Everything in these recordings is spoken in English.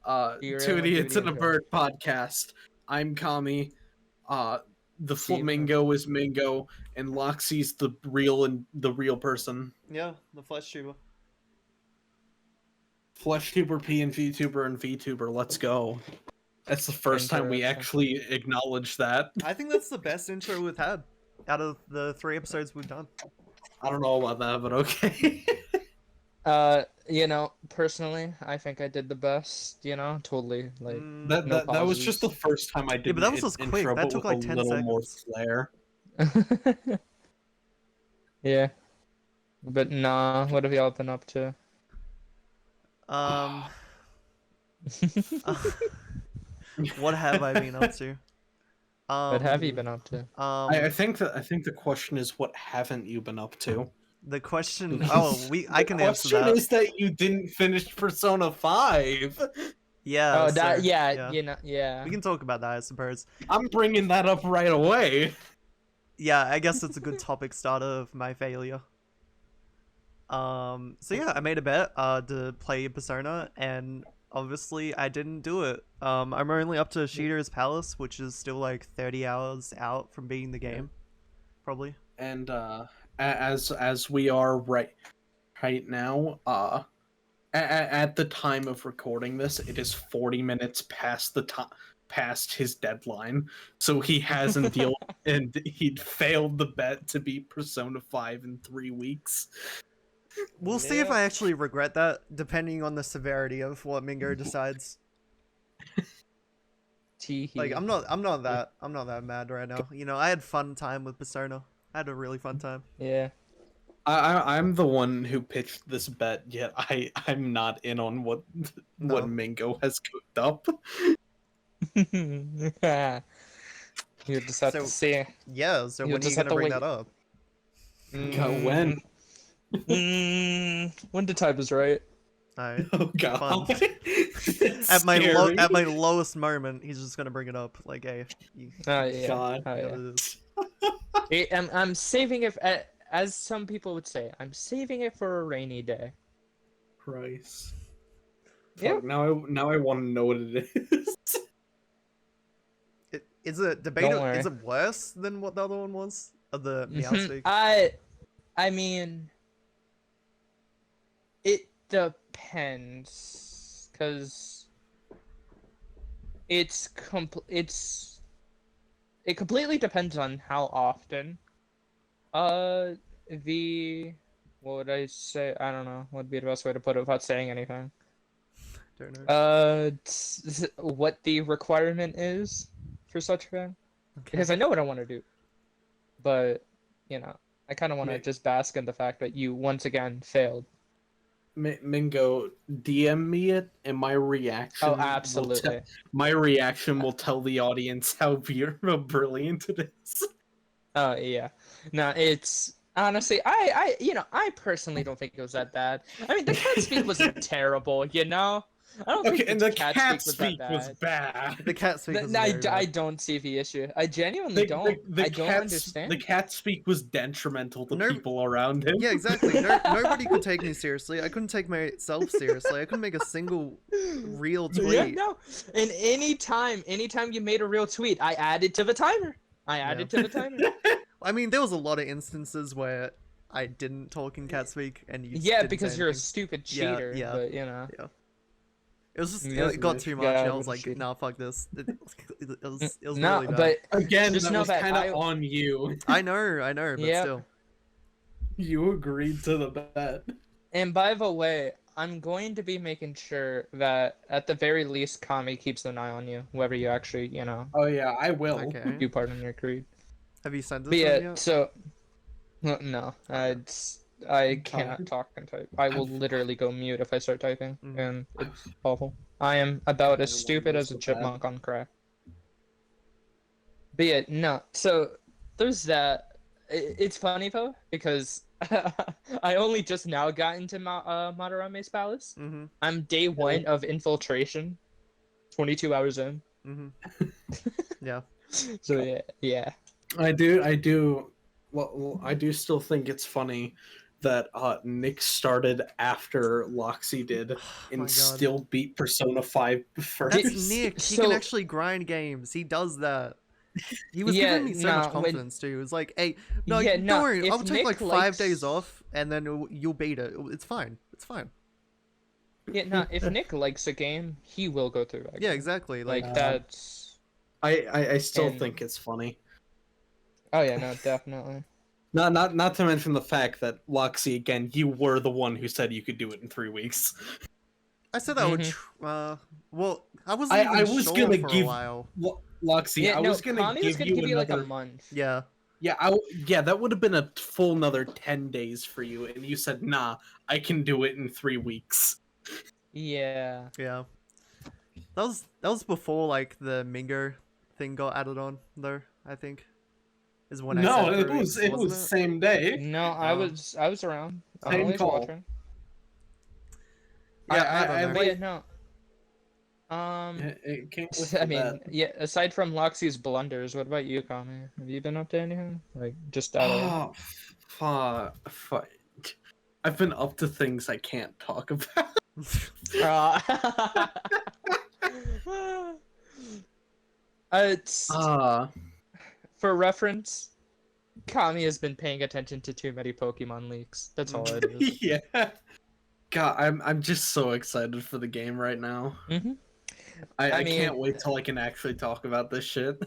You really Two want Idiots and a intro? Bird podcast. I'm Kami. The Steve. flamingo is Mingo, and Loxy's the real person. Yeah, the flesh tuber. FleshTuber, P and VTuber. Let's go. That's the first time we Interesting. actually acknowledge that. I think that's the best intro we've had out of the 3 episodes we've done. I don't know about that, but okay. Personally, I think I did the best. Totally like. that No that was just the pauses. first time I did. but that was just quick. Intro, That but took with like a 10 little more seconds. flair. Yeah. But nah, what have y'all been up to? What have I been up to? What have you been up to? I think the question is, what haven't you been up to? The question. I can The answer question that. is that you didn't finish Persona 5. Yeah. Yeah, so, yeah. We can talk about that, I suppose. I'm bringing that up right away. Yeah, I guess it's a good topic starter of my failure. So yeah, I made a bet to play Persona, and obviously I didn't do it. I'm only up to Sheeter's Palace, which is still like 30 hours out from beating the game, probably. And as we are right now, at the time of recording this, it is 40 minutes past his deadline, so he hasn't dealt, and he'd failed the bet to beat Persona 5 in 3 weeks. We'll see if I actually regret that, depending on the severity of what Mingo decides. Like I'm not that mad right now. I had fun time with Persona. I had a really fun time. Yeah. I'm the one who pitched this bet, yet I'm not in on what No. Mingo has cooked up. You just have So- to see. Yeah, so You when are you just have gonna to bring wait. that up? When? When the type is right. Alright. Oh god. At my Scary. lowest moment, he's just gonna bring it up. Like, hey, you Oh yeah. God. Oh, know yeah. what it is. I'm saving it, as some people would say, I'm saving it for a rainy day. Christ. Yeah. Fuck, now I want to know what it is. Is it worry. Is it worse than what the other one was? Of the meow Mhm. speak? I mean, it depends, cause it completely depends on how often. What would I say? I don't know. What would be the best way to put it without saying anything? Don't know. What the requirement is for such a thing? Because I know what I want to do, but I kind of want to just bask in the fact that you once again failed. Mingo, DM me it, and my reaction. Oh, absolutely. My reaction will tell the audience how brilliant it is. Oh yeah. No, it's honestly, I personally don't think it was that bad. I mean, the cat speak was terrible. I don't think Okay, and the cat cat speak was bad. The cat speak was I very bad. don't see the issue. I genuinely don't. I don't understand. The cat speak was detrimental to No- people around him. Yeah, exactly. Nobody could take me seriously. I couldn't take myself seriously. I couldn't make a single real tweet. Yeah, no. And anytime you made a real tweet, I added to the timer. I mean, there was a lot of instances where I didn't talk in cat speak, and you. Yeah, didn't because say you're a anything. stupid Yeah, cheater. yeah. But It was just Yeah, it got too much. yeah, and I what was a like, shit. nah, fuck this. It was no, really bad. but Again, Just that know was that kind of I- on you. I know, but Yeah. still. You agreed to the bet. and by the way, I'm going to be making sure that at the very least, Kami keeps an eye on you, whether you actually, Oh yeah, I will. Okay. do part in your creed. Have you sent But this yeah, yet? so no, I cannot talk and type. I will literally go mute if I start typing, Mhm. and it's awful. I am about as I stupid wonder as a so bad. chipmunk on crack. But yeah, no. So there's that. It's funny though because I only just now got into Madarame's palace. Mm-hmm. I'm day 1 of infiltration. 22 hours in. Mm-hmm. Yeah. So yeah. I do. Well, I do still think it's funny that Nick started after Loxy did and my God. still beat Persona 5 first. That's Nick. He can actually grind games. He does that. He was giving me so much confidence too. He was like, "Hey, no, don't worry. I'll take like 5 days off, and then you'll beat it. It's fine. It's fine." Yeah, no. If Nick likes a game, he will go through that. Yeah, game. exactly. Like that's. I still think it's funny. Oh yeah, no, definitely. Not to mention the fact that Loxy, again, you were the one who said you could do it in 3 weeks. I said that would. Well, I wasn't even sure gonna for give a while. Loxy, Yeah, I was gonna give you like another... a month. Yeah. Yeah, that would have been a full another 10 days for you, and you said, nah, I can do it in 3 weeks. Yeah. Yeah. That was before like the Mingo thing got added on though, I think. Is when No, I said it was the same day. No, I was around. I Same was call. watching. Yeah, I don't know. Yeah, no. It came with I mean, that. yeah. Aside from Loxy's blunders, what about you, Kami? Have you been up to anything? Like just out of... Fuck. I've been up to things I can't talk about. It's for reference. Kami has been paying attention to too many Pokemon leaks. That's all it is. Yeah. God, I'm just so excited for the game right now. Mm-hmm. I can't wait till I can actually talk about this shit.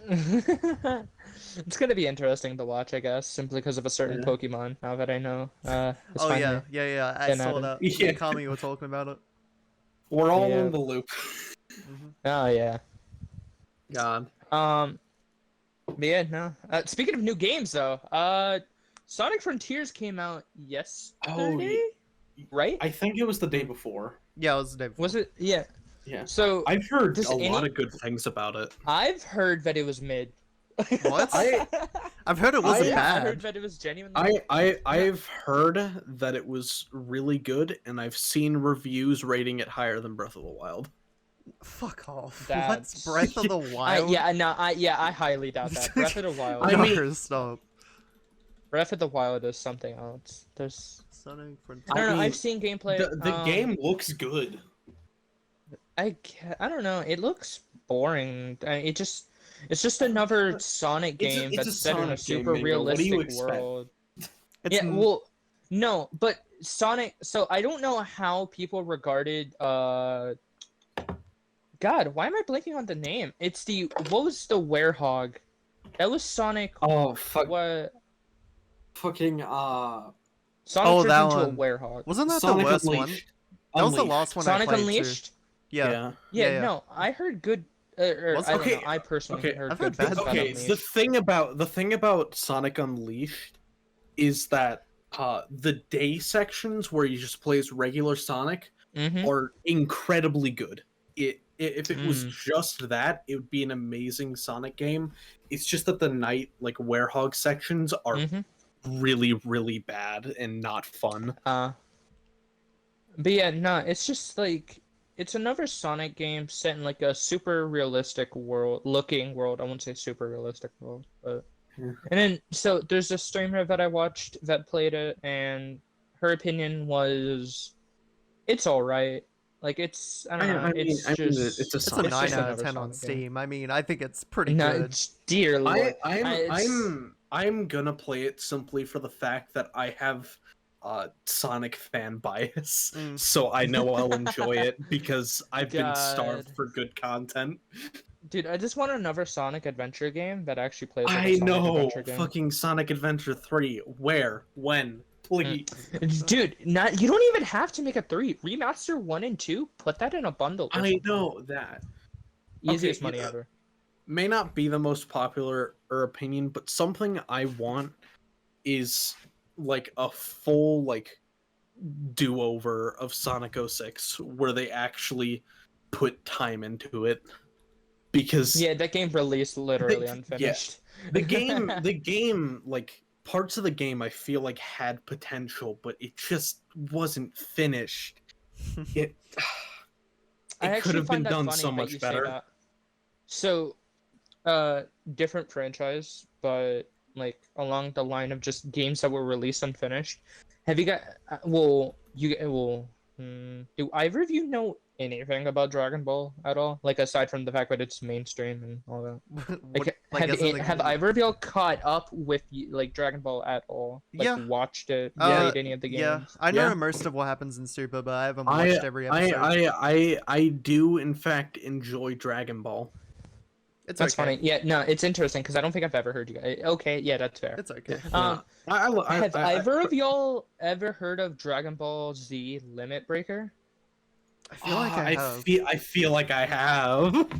It's gonna be interesting to watch, I guess, simply because of a certain Pokemon. Now that I know. Yeah. I saw that. Yeah. Me and Kami were talking about it. We're all in the loop. Oh yeah. God. But yeah, no. Speaking of new games, though, Sonic Frontiers came out yesterday, right? I think it was the day before. Yeah, it was the day before. Was it? Yeah. Yeah. So I've heard a lot of good things about it. I've heard that it was mid. What? I've heard it wasn't bad. I heard that it was genuinely. I've heard that it was really good, and I've seen reviews rating it higher than Breath of the Wild. Fuck off. That's... What's Breath of the Wild? I highly doubt that. Breath of the Wild. I mean, stop. Breath of the Wild is something else. There's Sonic Frontiers. I don't know. I've seen gameplay. The game looks good. I don't know. It looks boring. It's just another Sonic game that's set in a super realistic world. Well, no, but Sonic. So I don't know how people regarded. God, why am I blanking on the name? It's what was the werehog? That was Sonic. Oh fuck! What? Fucking Sonic that turned into one. a werehog. Wasn't that Sonic the worst Unleashed. one? That was the last one Sonic I played Unleashed. Too. Yeah. No, I heard good. I don't know. I personally heard good things about Unleashed. The thing about Sonic Unleashed is that the day sections where you just play as regular Sonic are incredibly good. If it was just that, it would be an amazing Sonic game. It's just that the night werehog sections are really, really bad and not fun. But yeah, no, it's just it's another Sonic game set in a super realistic looking world. I wouldn't say super realistic world, but and then so there's a streamer that I watched that played it, and her opinion was, it's all right. It's I don't know. It's a 9 out of 10 on Steam. I mean, I think it's pretty good. Dear Lord, I'm gonna play it simply for the fact that I have Sonic fan bias, so I know I'll enjoy it because I've been starved for good content. Dude, I just want another Sonic Adventure game that actually plays like I a Sonic know, Adventure game. fucking Sonic Adventure 3. Where? When? Please. Dude, you don't even have to make a 3. Remaster 1 and 2, put that in a bundle. I know that. Easiest money ever. May not be the most popular opinion, but something I want is a full do-over of Sonic 06 where they actually put time into it, because that game released literally unfinished. The game parts of the game I feel had potential, but it just wasn't finished. It could have been done so much better. So different franchise, but along the line of just games that were released unfinished. Have you got? Well, do either of you know anything about Dragon Ball at all? Like aside from the fact that it's mainstream and all that. Have either of y'all caught up with like Dragon Ball at all? Like Yeah. watched it, Yeah. played any of the games? Yeah, I know Yeah. most of what happens in Super, but I haven't watched every episode. I do in fact enjoy Dragon Ball. That's funny. Yeah, no, it's interesting because I don't think I've ever heard you guys. Okay, yeah, that's fair. It's okay. Have either of y'all ever heard of Dragon Ball Z Limit Breaker? I feel like I have. I feel like I have.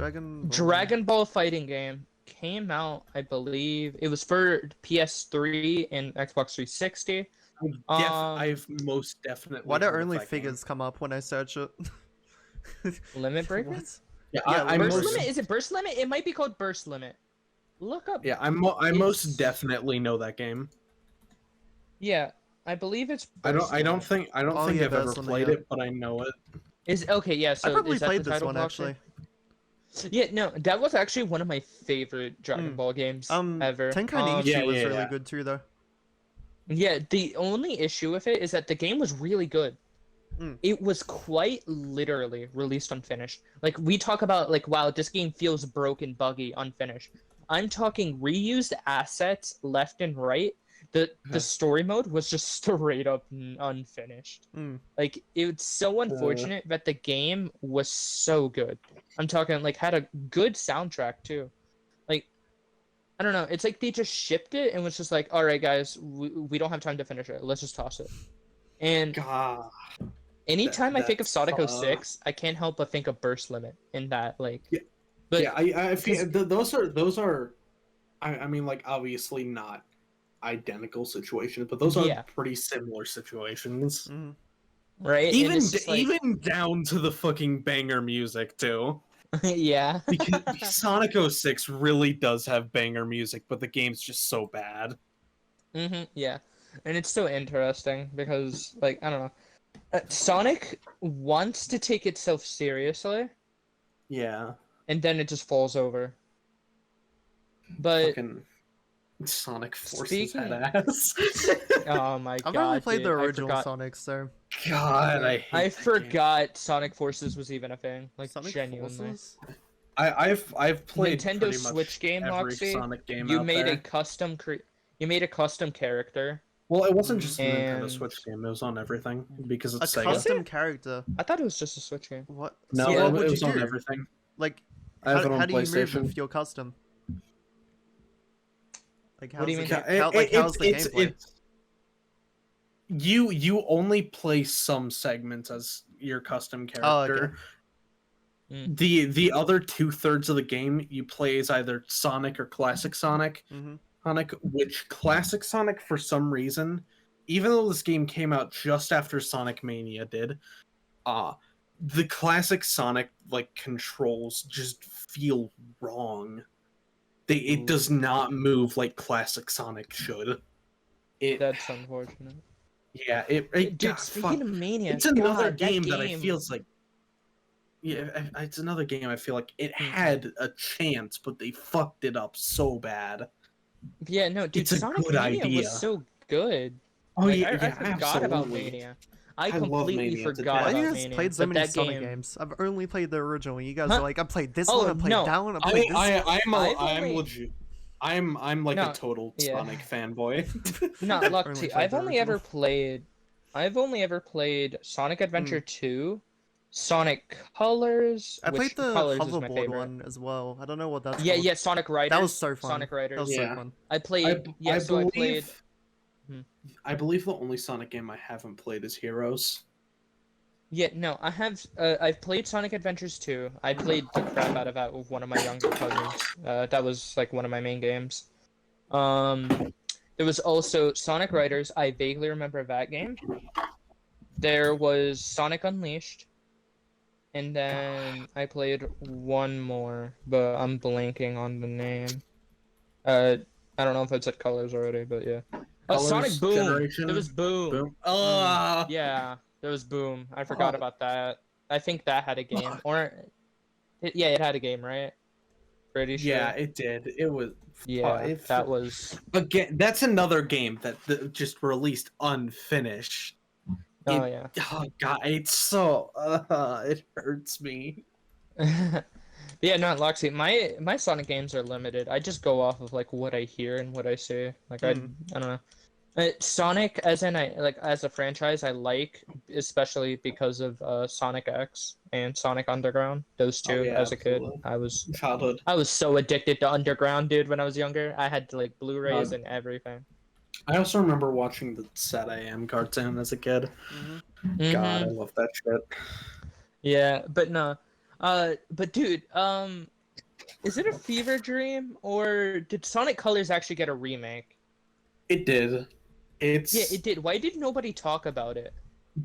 Dragon Ball fighting game came out, I believe it was for PS3 and Xbox 360. I've most definitely. Why do only figures come up when I search it? Limit Breaker? What? Yeah, Burst Limit? Is it Burst Limit? It might be called Burst Limit. Look up. Yeah, I most definitely know that game. Yeah, I believe it's. I don't think I've ever played it, but I know it. Is okay, yeah. So I probably is that played the this title one block actually. Yeah, no, that was actually one of my favorite Dragon Ball games ever. Tenkaichi was really good too, though. Yeah, the only issue with it is that the game was really good. It was quite literally released unfinished. Like we talk about, like, wow, this game feels broken, buggy, unfinished. I'm talking reused assets left and right. The story mode was just straight up unfinished. Like it's so unfortunate that the game was so good. I'm talking like had a good soundtrack too. Like I don't know, it's like they just shipped it and was just like, all right guys, we don't have time to finish it. Let's just toss it. And anytime I think of Sonic 06, I can't help but think of Burst Limit in that like. Yeah. But I feel those are. I mean, like obviously not identical situations, but those are pretty similar situations. Right? Even down to the fucking banger music too. Yeah. because Sonic 06 really does have banger music, but the game's just so bad. Yeah. And it's so interesting because, like, I don't know. Sonic wants to take itself seriously. Yeah. And then it just falls over. But fucking Sonic Forces had ass. Oh my god! I've only played the original Sonic, so. God, I forgot Sonic Forces was even a thing. Like Sonic genuinely. Forces? I've played Nintendo Switch game, Loxy. Sonic game you made a custom character. Well, it wasn't just a Nintendo Switch game; it was on everything because it's a Sega. custom character. I thought it was just a Switch game. What? No, so it was on everything. Like, I have it on how do you PlayStation. move if you're custom? Like, what do you mean? How's the gameplay? You only play some segments as your custom character. Oh, okay. The other 2/3 of the game you play as either Sonic or Classic Sonic. Sonic, which Classic Sonic for some reason, even though this game came out just after Sonic Mania did, the Classic Sonic like controls just feel wrong. It does not move like Classic Sonic should. That's unfortunate. Yeah, Dude, speaking of Mania, it's another game that I feels like. Yeah, it's another game I feel like it had a chance, but they fucked it up so bad. Yeah, no, dude, Sonic Mania was so good. Oh like, yeah, I forgot about Mania. I completely forgot about Mania. You guys played so many Sonic games. I've only played the original. You guys are like, I played this one, I played that one, I played this. I'm legit. I'm like a total Sonic fanboy. No, look, I've only ever played Sonic Adventure 2, Sonic Colors. I played the hoverboard one as well. I don't know what that's called. Yeah, Sonic Riders. That was so fun. Sonic Riders. That was so fun. I played. I believe the only Sonic game I haven't played is Heroes. Yeah, no, I have. I've played Sonic Adventures 2. I played the crap out of that with one of my younger cousins. That was like one of my main games. There was also Sonic Riders. I vaguely remember that game. There was Sonic Unleashed. And then I played one more, but I'm blanking on the name. I don't know if it's at Colors already, but yeah. Oh, Sonic Boom! Generation. There was Boom. Yeah, there was Boom. I forgot about that. I think that had a game. It had a game, right? Pretty sure. Yeah, it did. It was. Yeah, that was. Again, that's another game that just released unfinished. Oh yeah. Oh god, it's so. It hurts me. Yeah, no, Loxy. My Sonic games are limited. I just go off of like what I hear and what I see. Like I don't know. Sonic, as a franchise, I like, especially because of Sonic X and Sonic Underground. Those two, yeah, as a kid, absolutely. Childhood. I was so addicted to Underground, dude. When I was younger, I had like Blu-rays and everything. I also remember watching the Sad I Am cartoon as a kid. God, I love that shit. Yeah, but no, but dude, is it a fever dream or did Sonic Colors actually get a remake? It did. Yeah, it did. Why did nobody talk about it?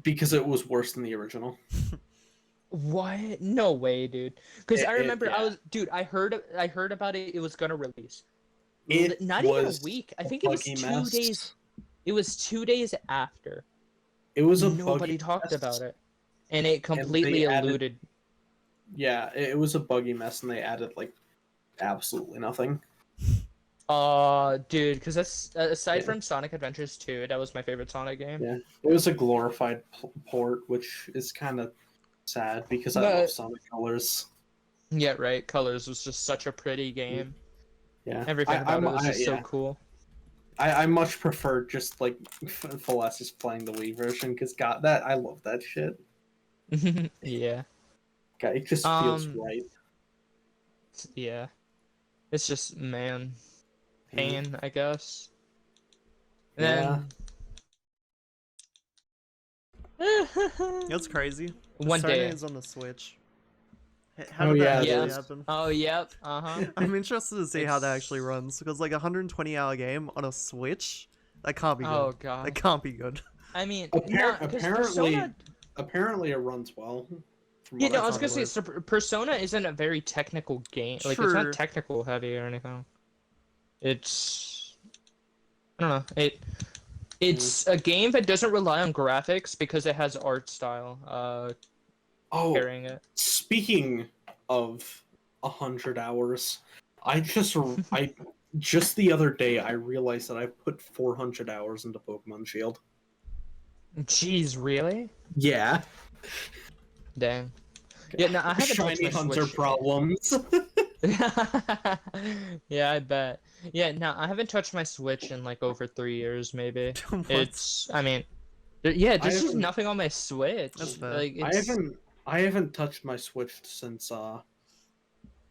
Because it was worse than the original. What? No way, dude. Because I remember I heard about it. It was gonna release. Not even a week. I think it was 2 days. It was 2 days after. It was nobody talked about it, and it completely eluded. Yeah, it was a buggy mess, and they added like absolutely nothing. Dude, because that's aside from Sonic Adventures 2, that was my favorite Sonic game. Yeah, it was a glorified port, which is kind of sad because I love Sonic Colors. Yeah, right. Colors was just such a pretty game. Yeah, everything about it was just so cool. I much prefer just like Celestis playing the Wii version because God, I love that shit. Yeah. God, it just feels right. Yeah. It's just pain, I guess. Yeah. That's crazy. One day is on the Switch. How did that actually happen? Oh, yep. I'm interested to see how that actually runs because like a 120-hour game on a Switch, that can't be good. Oh god, that can't be good. I mean, apparently it runs well. Yeah, no, I was gonna say Persona isn't a very technical game. Like it's not technical heavy or anything. It's I don't know. It's a game that doesn't rely on graphics because it has art style. Carrying it. Speaking of 100 hours, I just the other day I realized that I put 400 hours into Pokemon Shield. Jeez, really? Yeah. Dang. Yeah, no, I haven't Shiny touched my Hunter Switch. problems. Yeah, I bet. Yeah, no, I haven't touched my Switch in like over 3 years, maybe. There's just nothing on my Switch. That's fair. Like, I haven't touched my Switch since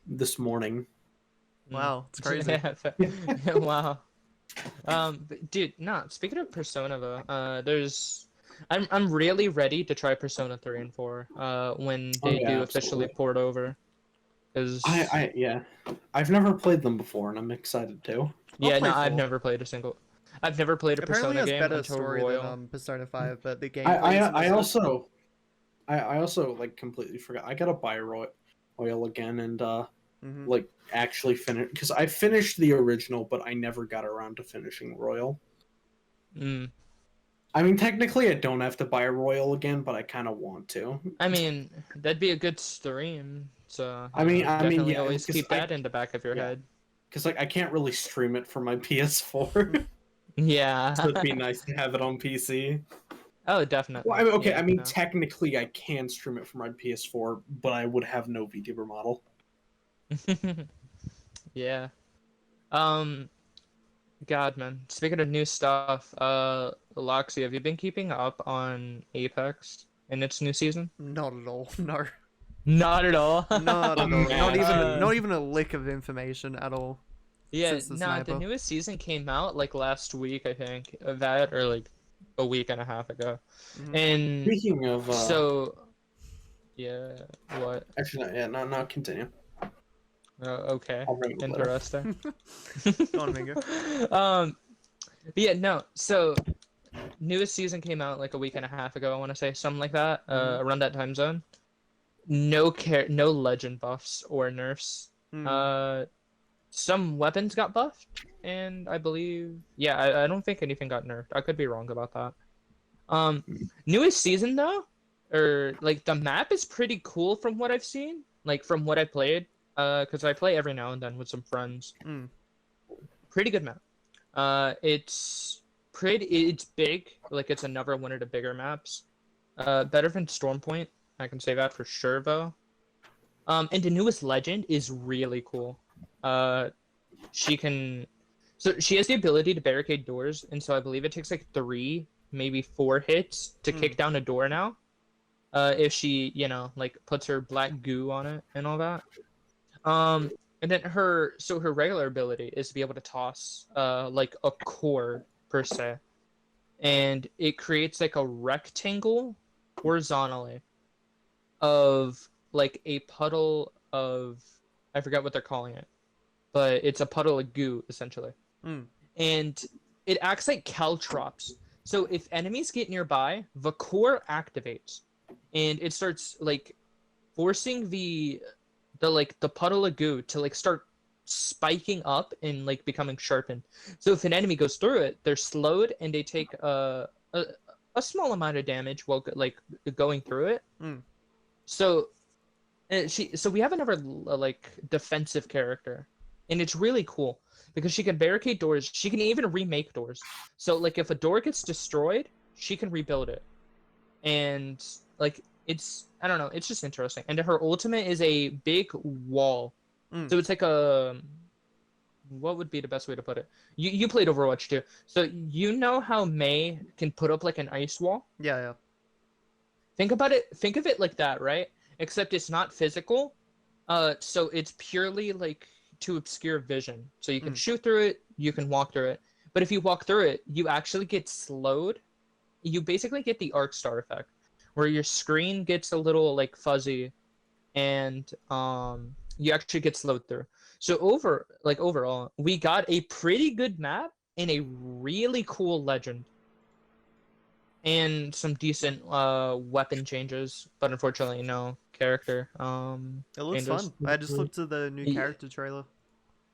this morning. Wow, it's crazy. Wow. But dude, speaking of Persona though, I'm really ready to try Persona 3 and 4 when they do officially port over. Cause I've never played them before and I'm excited to. I've never played a Persona Apparently game better until story Royal. than Persona 5, but the game. I also like completely forgot. I gotta buy Royal again and like actually finish because I finished the original, but I never got around to finishing Royal. I mean, technically, I don't have to buy Royal again, but I kind of want to. I mean, that'd be a good stream. So always keep that in the back of your head. Because like I can't really stream it from my PS4. Yeah. So it'd be nice to have it on PC. Oh, definitely. Well, I mean, technically, I can stream it from my PS4, but I would have no VTuber model. Yeah. God, man. Speaking of new stuff, Loxy, have you been keeping up on Apex in its new season? Not at all. No. Not at all. Not at all. Not even a lick of information at all. Yeah, the newest season came out like last week, I think. That or like a week and a half ago. And speaking of what? Actually, no, continue. Okay. Interesting. Go on, Mingo. So newest season came out like a week and a half ago, I want to say, something like that, around that time zone. No legend buffs or nerfs. Some weapons got buffed, and I believe I don't think anything got nerfed. I could be wrong about that. Newest season though, or like the map is pretty cool from what I've seen, like from what I played. because I play every now and then with some friends. Mm. Pretty good map. It's big. Like it's another one of the bigger maps. Better than Stormpoint. I can say that for sure though. And the newest legend is really cool. She has the ability to barricade doors, and so I believe it takes like 3, maybe 4 hits to kick down a door now. If she, like puts her black goo on it and all that. And then her regular ability is to be able to toss like a core per se, and it creates like a rectangle horizontally of like a puddle of, I forgot what they're calling it, but it's a puddle of goo essentially. And it acts like caltrops. So if enemies get nearby, the core activates, and it starts like forcing the puddle of goo to like start spiking up and like becoming sharpened. So if an enemy goes through it, they're slowed and they take a small amount of damage while like going through it. So we have another like defensive character, and it's really cool because she can barricade doors. She can even remake doors. So like if a door gets destroyed, she can rebuild it. And like I don't know, it's just interesting. And her ultimate is a big wall. So it's like what would be the best way to put it? You played Overwatch too. So you know how Mei can put up like an ice wall? Yeah. Think of it like that, right? Except it's not physical. So it's purely like to obscure vision. So you can shoot through it, you can walk through it. But if you walk through it, you actually get slowed. You basically get the arc star effect, where your screen gets a little like fuzzy, and you actually get slowed through. So overall, we got a pretty good map and a really cool legend, and some decent weapon changes, but unfortunately no character It looks changes. fun. I just looked at the new character trailer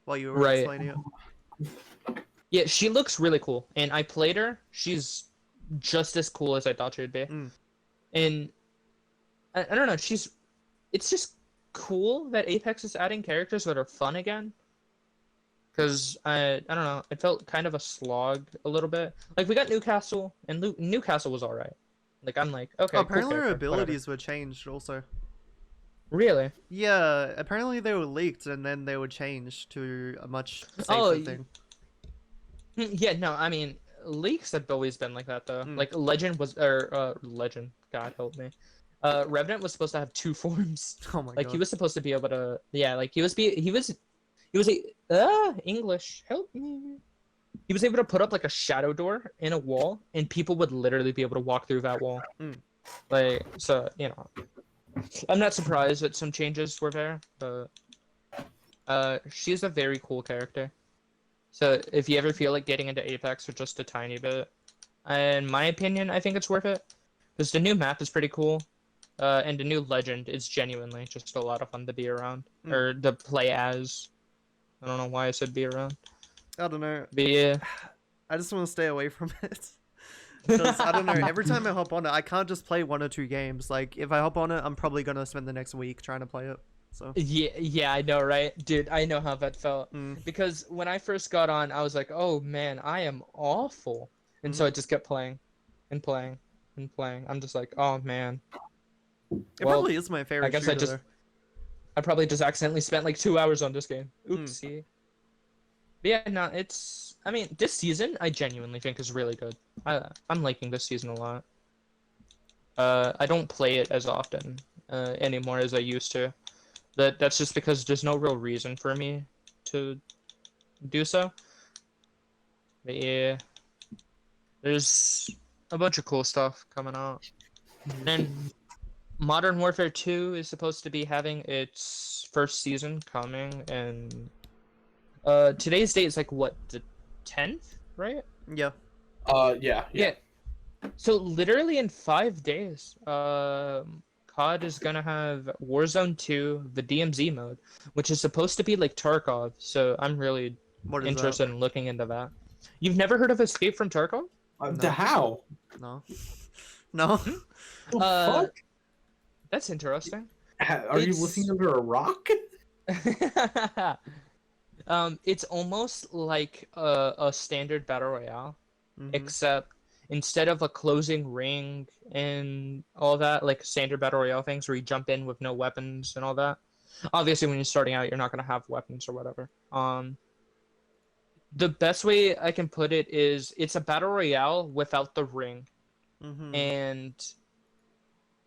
while you were Right. explaining it. Yeah, she looks really cool, and I played her. She's just as cool as I thought she'd be. And I don't know, it's just cool that Apex is adding characters that are fun again. Because I don't know, it felt kind of a slog a little bit. Like we got Newcastle, and Newcastle was alright. Like I'm like, okay. Apparently cool her character, abilities whatever. were changed also. Really? Yeah, apparently they were leaked and then they were changed to a much safer Oh, thing. Yeah, no, I mean, leaks have always been like that though. Like Legend, God help me. Revenant was supposed to have 2 forms. Oh my Like god. he was supposed to be able to, yeah, like he was English, help me. He was able to put up like a shadow door in a wall, and people would literally be able to walk through that wall. Like, so, I'm not surprised that some changes were there, but she's a very cool character. So if you ever feel like getting into Apex for just a tiny bit, in my opinion, I think it's worth it. Because the new map is pretty cool, and the new legend is genuinely just a lot of fun to be around, or to play as. I don't know why I said be around. I don't know. But yeah. I just want to stay away from it. Because, I don't know, every time I hop on it, I can't just play 1 or 2 games. Like, if I hop on it, I'm probably going to spend the next week trying to play it. So. Yeah, I know, right? Dude, I know how that felt. Because when I first got on, I was like, oh man, I am awful. And so I just kept playing and playing and playing. I'm just like, oh man. It probably is my favorite I guess shooter, I probably just accidentally spent like 2 hours on this game. Oopsie. But yeah, no, I mean, this season, I genuinely think is really good. I'm liking this season a lot. I don't play it as often anymore as I used to. That's just because there's no real reason for me to do so. But yeah, there's a bunch of cool stuff coming out. And Modern Warfare 2 is supposed to be having its first season coming, and today's date is like what, the 10th, right? Yeah. Yeah. So literally in 5 days, COD is gonna have Warzone 2, the DMZ mode, which is supposed to be like Tarkov. So I'm really interested in looking into that. You've never heard of Escape from Tarkov? No. How? No. No. Fuck? That's interesting. Are you living under a rock? It's almost like a standard battle royale, Mm-hmm. except instead of a closing ring and all that, like standard battle royale things where you jump in with no weapons and all that. Obviously, when you're starting out, you're not gonna have weapons or whatever. The best way I can put it is it's a battle royale without the ring, Mm-hmm. and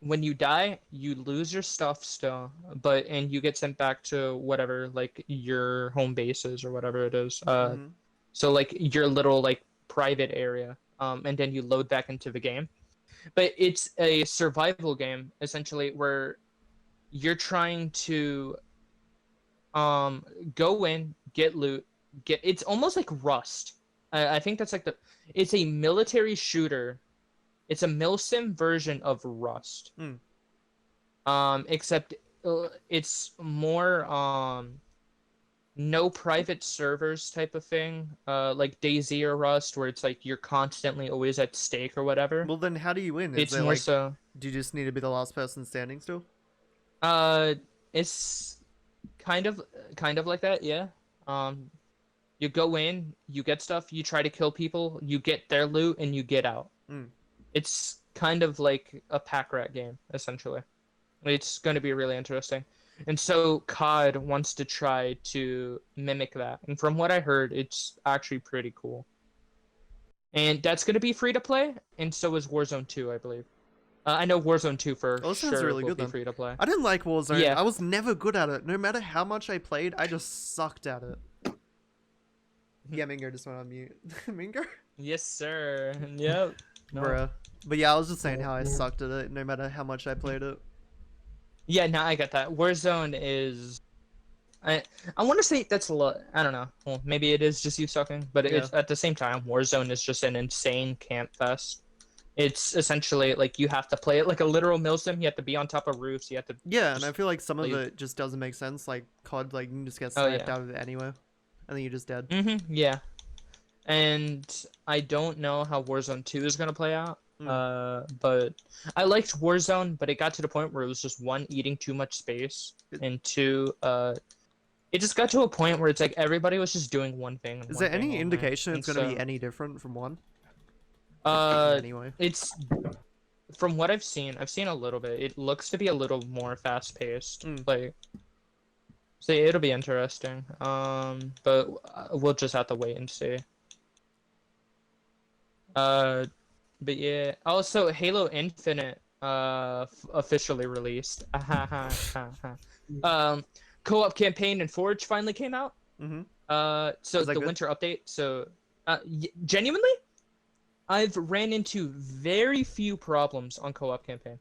when you die, you lose your stuff still, and you get sent back to whatever like your home base is or whatever it is. Mm-hmm. So like your little like private area, and then you load back into the game. But it's a survival game essentially where you're trying to go in, get loot, it's almost like Rust. I think that's like it's a military shooter. It's a milsim version of Rust. Except it's more no private servers type of thing, like DayZ or Rust, where it's like you're constantly always at stake or whatever. Well, then how do you win? Is It's it more like, so. do you just need to be the last person standing still? It's kind of like that, yeah. You go in, you get stuff, you try to kill people, you get their loot, and you get out. It's kind of like a pack rat game, essentially. It's going to be really interesting. And so COD wants to try to mimic that. And from what I heard, it's actually pretty cool. And that's going to be free to play, and so is Warzone 2, I believe. I know Warzone 2 for Oh, that sounds sure really will good be then. free to play. I didn't like Warzone. Yeah. I was never good at it. No matter how much I played, I just sucked at it. Yeah, Mingo just went on mute. Mingo? Yes, sir. Yep. No. Bruh. But yeah, I was just saying how I sucked at it, no matter how much I played it. Yeah, no, I get that. Warzone is... I want to say that's a lot. I don't know. Well, maybe it is just you sucking, but Yeah. it's at the same time, Warzone is just an insane camp fest. It's essentially like you have to play it like a literal milsim. You have to be on top of roofs. You have to. Yeah, and I feel like some of leave. it just doesn't make sense. Like COD, like you can just get Oh, sniped yeah. out of it anywhere, and then you're just dead. Yeah. And I don't know how Warzone 2 is gonna play out. But I liked Warzone, but it got to the point where it was just one, eating too much space, and two, it just got to a point where it's like everybody was just doing one thing. and Is one there thing any all night. indication it's And gonna be so, any different from one? Anyway, Anyway. it's from what I've seen a little bit. It looks to be a little more fast paced. Like, so it'll be interesting. But we'll just have to wait and see. But yeah. Also, Halo Infinite officially released. Co-op campaign and Forge finally came out. So the good? winter update. So, genuinely, I've ran into very few problems on co-op campaign.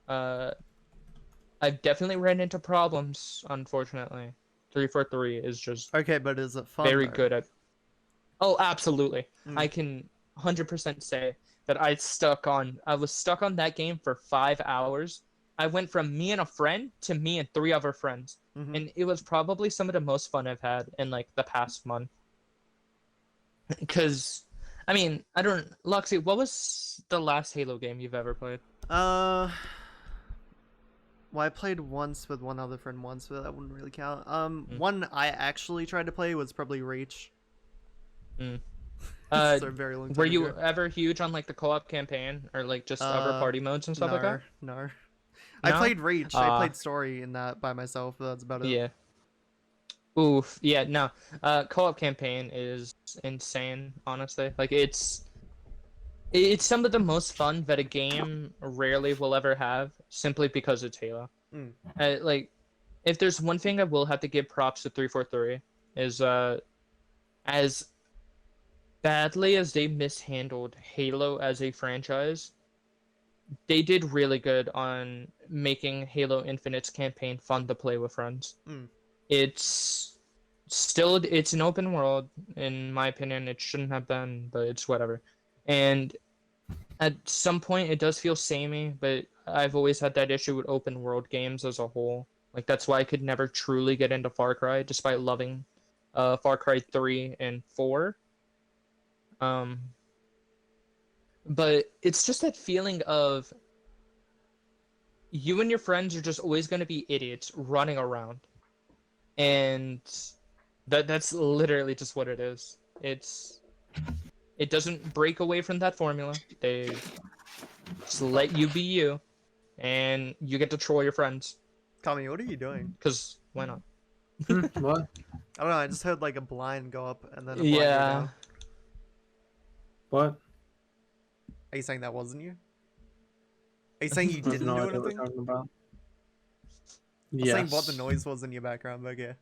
I've definitely ran into problems, unfortunately. 343 is just Okay, but is it fun? very though? good at. Oh, absolutely. I can 100% say that I was stuck on that game for 5 hours. I went from me and a friend to me and 3 other friends. And it was probably some of the most fun I've had in like the past month. Because, I mean, Luxy, what was the last Halo game you've ever played? Well, I played once with one other friend once, but that wouldn't really count. One I actually tried to play was probably Reach. So very long time Were you ago. ever huge on like the co-op campaign or like just other party modes and stuff like that? No. I No? played Reach. I played story in that by myself, but that's about it. Yeah. Oof. Yeah, no. Co-op campaign is insane, honestly. Like it's some of the most fun that a game rarely will ever have, simply because it's Halo. Like, if there's one thing I will have to give props to 343 is as badly as they mishandled Halo as a franchise, they did really good on making Halo Infinite's campaign fun to play with friends. It's an open world, in my opinion. It shouldn't have been, but it's whatever. And at some point it does feel samey, but I've always had that issue with open world games as a whole. Like, that's why I could never truly get into Far Cry, despite loving Far Cry 3 and 4. But it's just that feeling of you and your friends are just always going to be idiots running around. and that's literally just what it is. It doesn't break away from that formula. They just let you be you, and you get to troll your friends. Tommy, what are you doing? Cause why not? What? I don't know. I just heard like a blind go up and then a blind go Yeah. down. What? Are you saying that wasn't you? Are you saying you I have didn't no do idea what anything? you're talking about. I was saying what the noise was in your background, but yeah.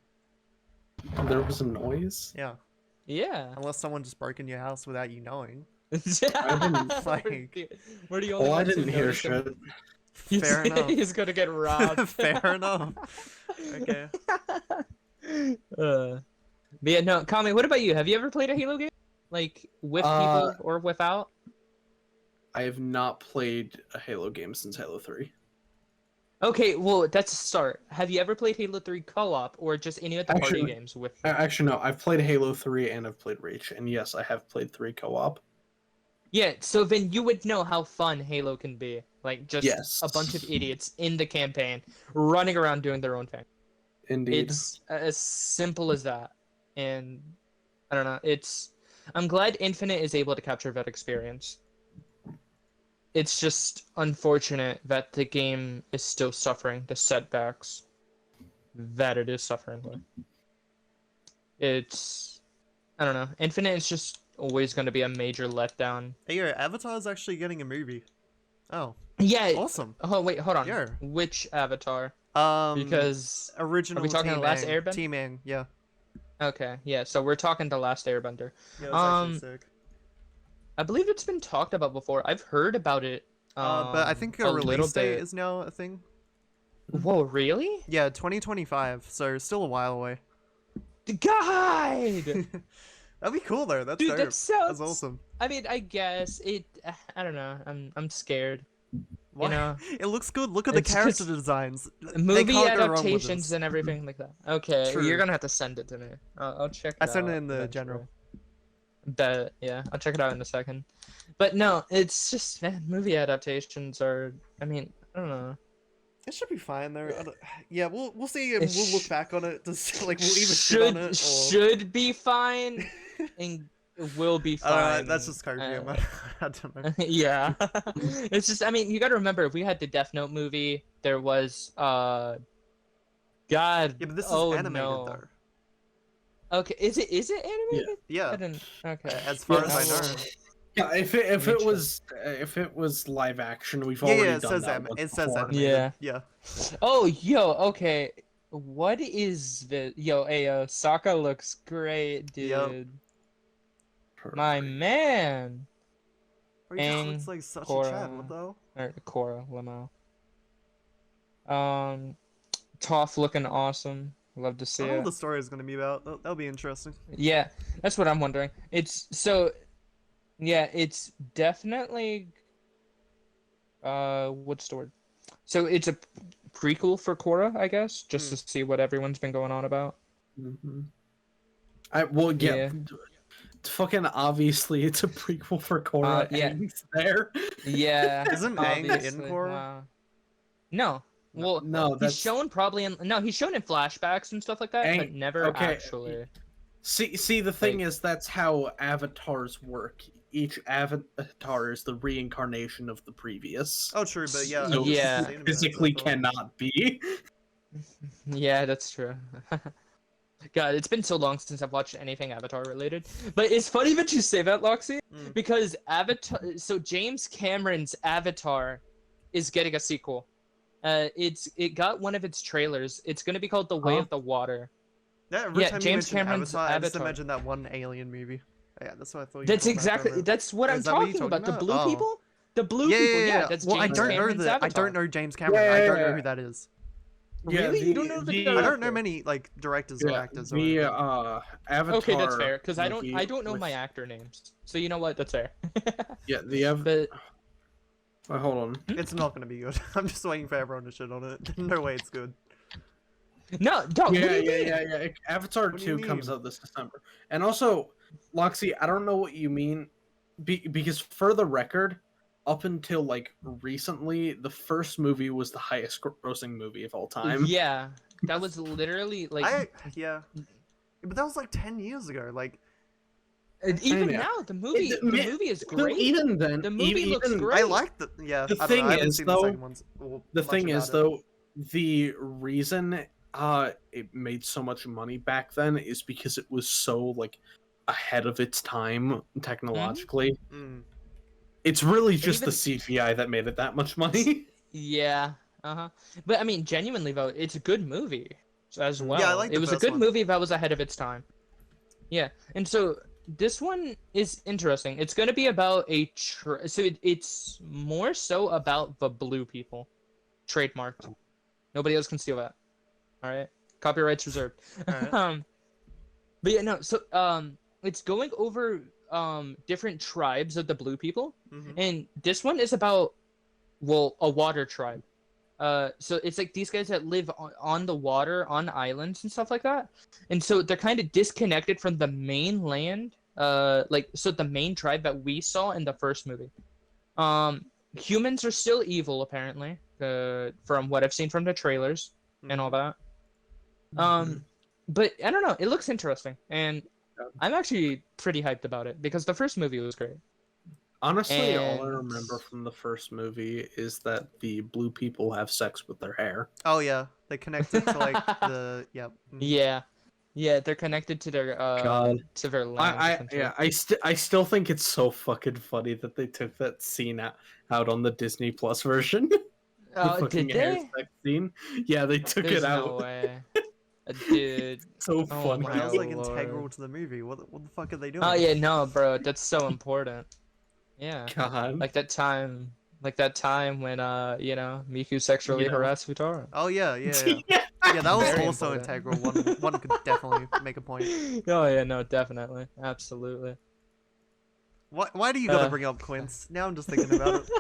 There was a noise? Yeah. Yeah. Unless someone just broke in your house without you knowing. didn't- like- We're the only Oh, I ones who didn't hear noticed him. shit. Fair enough. He's gonna get robbed. Fair enough. Okay. But yeah, no, Kami, what about you? Have you ever played a Halo game? Like, with people or without? I have not played a Halo game since Halo 3. Okay, well, that's a start. Have you ever played Halo 3 co-op or just any of the party Actually- games with... Actually, no. I've played Halo 3 and I've played Reach. And yes, I have played 3 co-op. Yeah, so then you would know how fun Halo can be. Like, just Yes. a bunch of idiots in the campaign, running around doing their own thing. Indeed. It's as simple as that. And, I don't know, I'm glad Infinite is able to capture that experience. It's just unfortunate that the game is still suffering the setbacks that it is suffering with. I don't know, Infinite is just always going to be a major letdown. Hey, your Avatar's actually getting a movie. Oh, Yeah. awesome. Oh wait, hold on. Yeah. Which Avatar? Because Are original we talking Team The Last Aang. Airbender? Team Aang, yeah. Okay, yeah. So we're talking The Last Airbender. Yeah, that's actually sick. I believe it's been talked about before. I've heard about it. But I think a little release date bit. is now a thing. Whoa, really? Yeah, 2025, so still a while away. God! That'd be cool though. That's Dude, dope. that sounds That's awesome. I mean, I guess it. I don't know. I'm scared. Why? You know, It looks good. Look at the It's character 'cause designs. They movie can't go wrong with adaptations this. and everything like that. Okay, True. you're gonna have to send it to me. I'll check. I It sent out it in the eventually. general. Yeah, I'll check it out in a second. But no, it's just man, movie adaptations are. I mean, I don't know. It should be fine though. Yeah, we'll see and It we'll look back on it. Like we'll either shit on it or should be fine and will be fine. that's just code name. I don't know. Yeah. It's just I mean, you gotta remember we had the Death Note movie, there was God Yeah, but this is animated no. though. Okay, is it animated? I Yeah, didn't okay. as far Yeah, as I know. Yeah, if it was live action, we've already Yeah, it done says that. it says before. animated. Yeah. Yeah. Oh, yo, okay. What is the yo? Ayo, Sokka looks great, dude. Yep. My man. Bro, he just Aang, looks like such Korra. a Chad. What the hell? Or Korra, Lamo. Toph looking awesome. Love to I see don't know it. what the story is gonna be about. That'll be interesting. Yeah, that's what I'm wondering. It's definitely what's the word? So it's a prequel for Korra, I guess, just to see what everyone's been going on about. Mm-hmm. Fucking obviously it's a prequel for Korra. Yeah. Aang's there. Yeah. Isn't Aang in obviously, Korra? wow. No. Well, No, he's that's shown probably in he's shown in flashbacks and stuff like that, but Aang- never okay. actually. see the thing is that's how avatars work. Each avatar is the reincarnation of the previous. Oh, true, but yeah. So Yeah. physically cannot be. Yeah, that's true. God, it's been so long since I've watched anything Avatar related. But it's funny that you say that, Loxy, because James Cameron's Avatar is getting a sequel. It got one of its trailers. It's gonna be called The Way of the Water. Yeah, every time James you mention Cameron's Avatar, I just Avatar. imagine that one alien movie. Yeah, that's what I thought. That's exactly. That's what I'm Is that what talking you're about. talking The blue about? Oh. people. The blue people. Yeah, that's well, James I don't Cameron's know that. Avatar. I don't know James Cameron. Yeah, I don't yeah, know yeah. who that is. Really? You don't know the I don't know director? many like directors or actors. Or The anything. Avatar. Okay, that's fair. Because I don't know with- my actor names. So you know what? That's fair. Yeah, the But hold on. It's not gonna be good. I'm just waiting for everyone to shit on it. No way, it's good. no, don't. Yeah. Avatar What do you 2 comes mean? out this December. And also, Loxy, I don't know what you mean, because for the record, up until like recently, the first movie was the highest grossing movie of all time. Yeah, That was literally like Yeah, but that was like 10 years ago. Like, even know. now the movie is So great. even then, The movie looks even, great. I like the yeah. The I don't thing know, I haven't is, seen though, the second ones. Well, the much thing about is it. though, the reason it made so much money back then is because it was so like ahead of its time technologically. Mm. It's really just even- the CGI that made it that much money. Yeah. But I mean, genuinely though, it's a good movie as well. Yeah, I like it the was a first good one. movie that was ahead of its time. Yeah, and so this one is interesting. It's going to be about it's more so about the blue people, trademarked. Nobody else can steal that. All right, copyrights reserved. Alright. But yeah, no. So it's going over different tribes of the blue people, Mhm. and this one is about a water tribe. So it's like these guys that live on the water, on islands and stuff like that, and so they're kind of disconnected from the mainland. So the main tribe that we saw in the first movie. Humans are still evil apparently. From what I've seen from the trailers and all that. But I don't know. It looks interesting, and I'm actually pretty hyped about it because the first movie was great. Honestly, all I And- remember from the first movie is that the blue people have sex with their hair. Oh yeah, they connected to like the yep. Mhm. Yeah, they're connected to their God. to their land. essentially. I still think it's so fucking funny that they took that scene out on the Disney Plus version. The fucking Did hair they? sex scene. Yeah, they took There's it no out. way. Dude. So Oh funny. my That was like Lord. integral to the movie. What the fuck are they doing? Oh yeah, no, bro, that's so important. Yeah. God. Like that time when Miku sexually Yeah. harassed Futaro. Oh yeah. Yeah, that was Very also important. integral. One could definitely make a point. Oh yeah, no, definitely. Absolutely. Why do you gotta Uh. bring up Quince? Now I'm just thinking about it.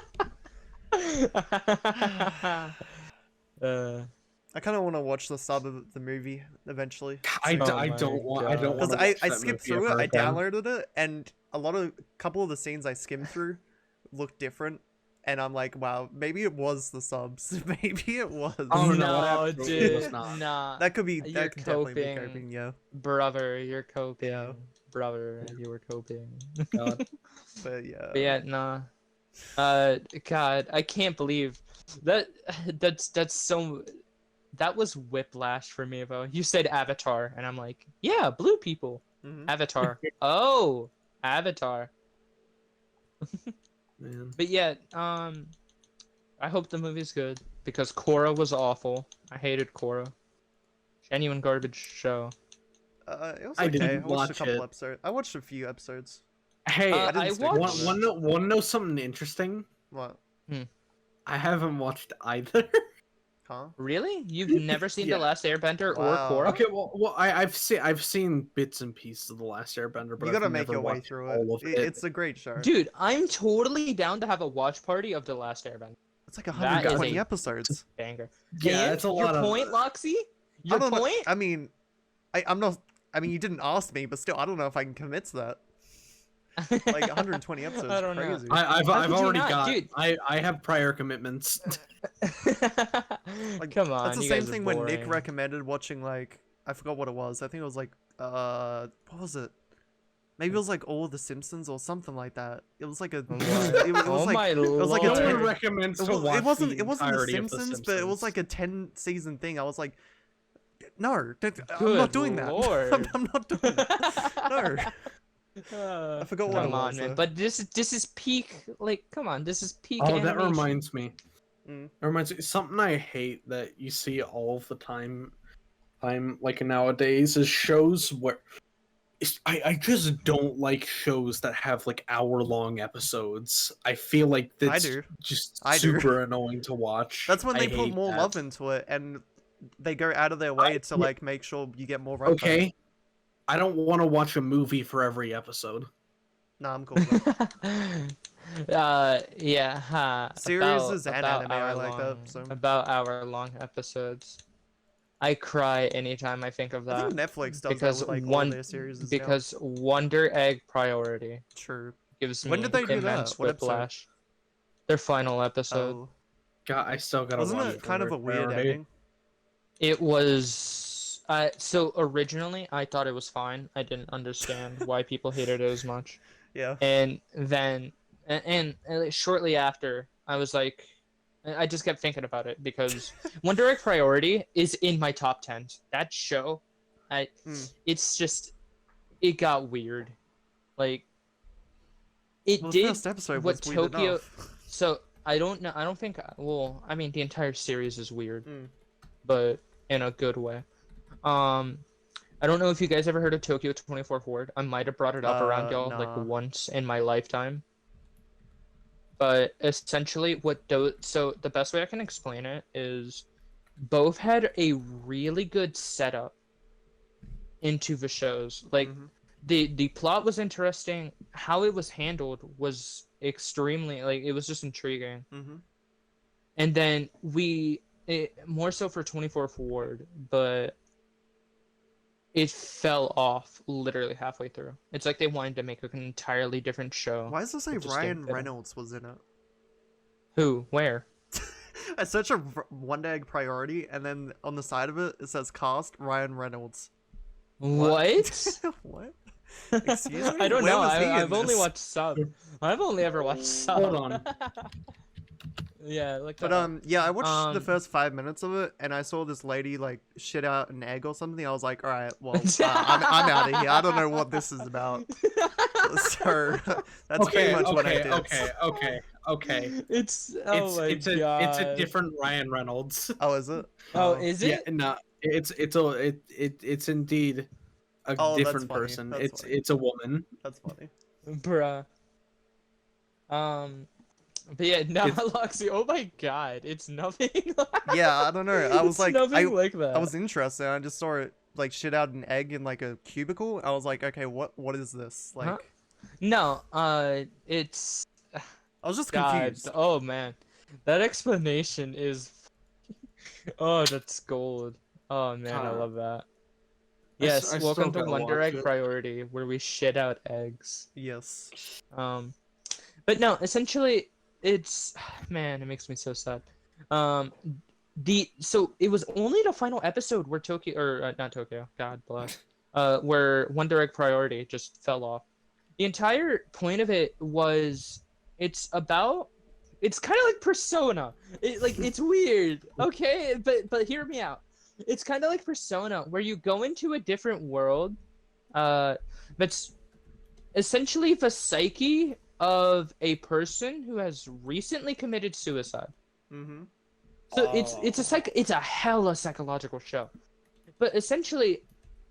I kind of want to watch the sub of the movie eventually. I Oh my don't want God. Because to I watch that skipped movie through it, ever I again. downloaded it, and a couple of the scenes I skimmed through looked different, and I'm like, wow, maybe it was the subs, maybe it was. Oh, no, it no, absolutely was dude, not. nah. That could be You're that could definitely be coping. coping, yeah. Brother, you're coping. Yeah. Brother, you were coping. God. But yeah. But yeah, nah. God, I can't believe that's so. That was whiplash for me, though. You said Avatar, and I'm like, yeah, blue people. Mhm. Avatar. Oh, Avatar. Man. But yeah, I hope the movie's good because Korra was awful. I hated Korra. Genuine garbage show. It was I okay. didn't I watched a watch couple it. episodes. I watched a few episodes. Hey, I didn't stick watched. with want to know something interesting? What? I haven't watched either. Huh? Really? You've never seen Yeah. The Last Airbender Wow. or Korra? Okay, well, I've seen bits and pieces of The Last Airbender, but You gotta I've make never your way watched through all of it. it. It's a great show. Dude, I'm totally down to have a watch party of The Last Airbender. It's like that is 120 a- episodes. Banger. Yeah, And it's a your lot of. point, Loxy? I Your don't know. point? I mean, I'm not. I mean, you didn't ask me, but still, I don't know if I can commit to that. Like 120 episodes. I don't know. Crazy. I've How could you already not, got. dude? I have prior commitments. Like, Come on, That's the you same guys are thing when Nick boring. recommended watching like I forgot what it was. I think it was like what was it? Maybe it was like all of the Simpsons or something like that. It was like a. It was Oh like my it was like a lord. No one 10 recommends it, to watch it wasn't. the It wasn't the entirety of Simpsons, but it was like a 10-season thing. I was like, no, I'm Good not doing that. lord. I'm not doing that. No. I forgot what it Come on, was, man. though. But this is peak. Like, come on, this is peak. Oh, that animation. reminds me. Mm. That reminds me. Something I hate that you see all of the time, like nowadays, is shows where. I just don't like shows that have like hour-long episodes. I feel like that's do. just I do. super annoying to watch. That's when I they put hate more that. love into it, and they go out of their way to yeah. like make sure you get more runtime. Okay, I don't want to watch a movie for every episode. Nah, I'm cool with that. Yeah. Huh. Series and anime, I like that, hour-long- so. About hour-long episodes. I cry anytime I think of I that. think Netflix does because that with like all one their series. because Wonder Egg Priority True. gives me When did they do that? immense What episode? whiplash. Their final episode. Oh, God, I still gotta wasn't watch. it kind of a Wonder weird Priority. ending? It was so originally I thought it was fine. I didn't understand why people hated it as much. Yeah. And then and shortly after I was like I just kept thinking about it because One Direct Priority is in my top 10. That show, it's just it got weird. Like it Well, the did first episode what was weird Tokyo enough. so I don't know. I don't think. Well, I mean, the entire series is weird, Mm. but in a good way. I don't know if you guys ever heard of Tokyo 24 Forward. I might have brought it up around y'all like Nah. once in my lifetime. But essentially, so the best way I can explain it is, both had a really good setup into the shows. Like Mhm. the plot was interesting. How it was handled was extremely like it was just intriguing. Mhm. And then more so for 24 Forward, but it fell off literally halfway through. It's like they wanted to make an entirely different show. Why does it say It just Ryan didn't fit in. Reynolds was in it? Who? Where? It's such a One Direct Priority, and then on the side of it, it says cast Ryan Reynolds. What? What? Excuse me? I don't Where know. was he in I've only this? watched sub. I've only ever watched sub. Hold on. Yeah, look But that up. yeah, I watched the Um, first 5 minutes of it, and I saw this lady like shit out an egg or something. I was like, all right, well, I'm out of here. I don't know what this is about. So that's pretty much what I did. Okay. It's It's a different Ryan Reynolds. Oh, is it? Oh, is Yeah, it? no, it's indeed a Oh, that's different funny. person. That's funny. It's a woman. That's funny. Bruh. But yeah, now Loxy, oh my god, it's nothing. Yeah, I don't know. I was It's like, nothing like that. I was interested. I just saw it like shit out an egg in like a cubicle. I was like, okay, what is this? Like, Huh? No, it's I was just God. confused. Oh man, that explanation is. Oh, that's gold. Oh man, I love that. Yes, I still welcome to gotta One watch Direct it. Priority, where we shit out eggs. Yes. But no, essentially, it's man, it makes me so sad. So it was only the final episode where Tokyo or not Tokyo, God bless, where One Direct Priority just fell off. The entire point of it was it's kind of like Persona. It's weird, okay? But hear me out. It's kind of like Persona, where you go into a different world, that's essentially the psyche of a person who has recently committed suicide. Mm-hmm. So it's a hella psychological show. But essentially,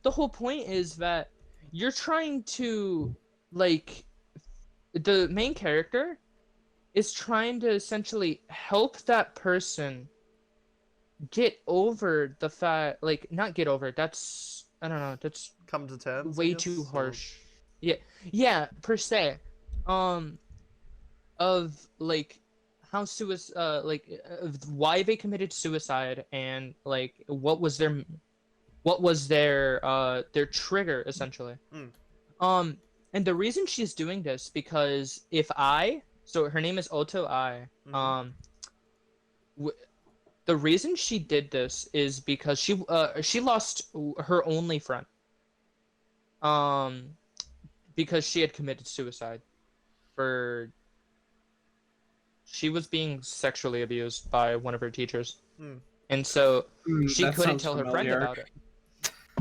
the whole point is that you're trying to the main character is trying to essentially help that person get over the fact, not get over, that's, I don't know, that's Come to terms. I way guess, too or- harsh. Yeah, per se. Of how why they committed suicide and what was their trigger essentially. And the reason she's doing this because so her name is Oto Ai. Mhm. The reason she did this is because she lost her only friend. Because she had committed suicide she was being sexually abused by one of her teachers. And so she That couldn't sounds tell her friend familiar. about it.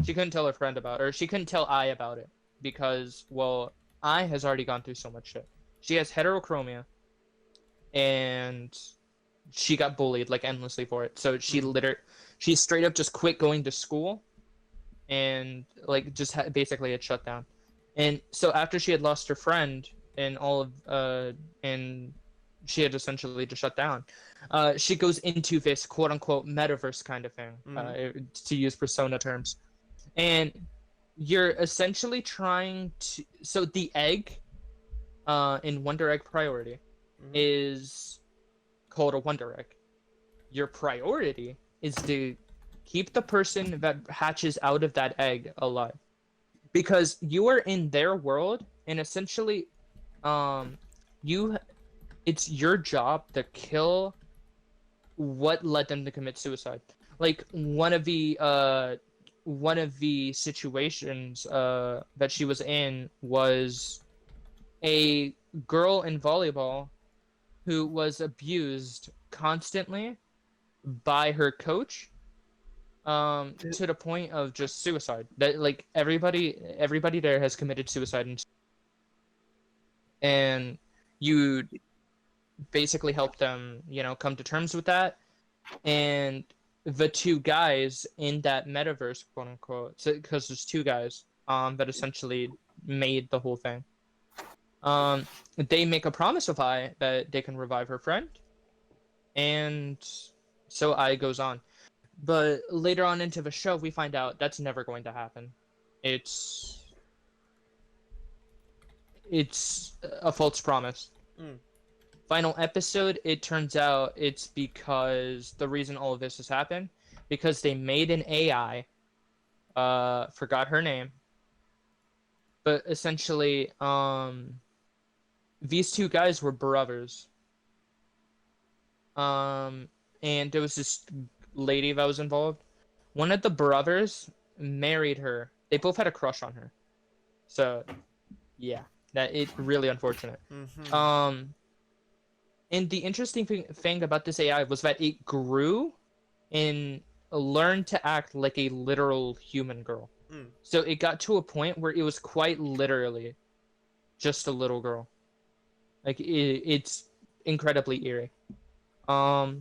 She couldn't tell her friend about it, or she couldn't tell Ai about it because, well, Ai has already gone through so much shit. She has heterochromia, and she got bullied endlessly for it. So she straight up just quit going to school, and basically it shut down. And so after she had lost her friend and and she had essentially just shut down, she goes into this quote unquote metaverse kind of thing, to use Persona terms. And you're essentially trying to, so the egg in Wonder Egg Priority is called a Wonder Egg. Your priority is to keep the person that hatches out of that egg alive, because you are in their world, and essentially it's your job to kill what led them to commit suicide. like one of the situations that she was in was a girl in volleyball who was abused constantly by her coach, to the point of just suicide. That like everybody there has committed suicide, and you basically help them, come to terms with that. And the two guys in that metaverse, quote unquote, because there's two guys that essentially made the whole thing. They make a promise of I that they can revive her friend, and so I goes on. But later on into the show, we find out that's never going to happen. It's a false promise. Mm. Final episode, it turns out it's because the reason all of this has happened, because they made an AI, forgot her name, but essentially, these two guys were brothers. And there was this lady that was involved. One of the brothers married her. They both had a crush on her. So, yeah, that it's really unfortunate. Mm-hmm. And the interesting thing about this AI was that it grew and learned to act like a literal human girl. Mm. So it got to a point where it was quite literally just a little girl. Like it's incredibly eerie. But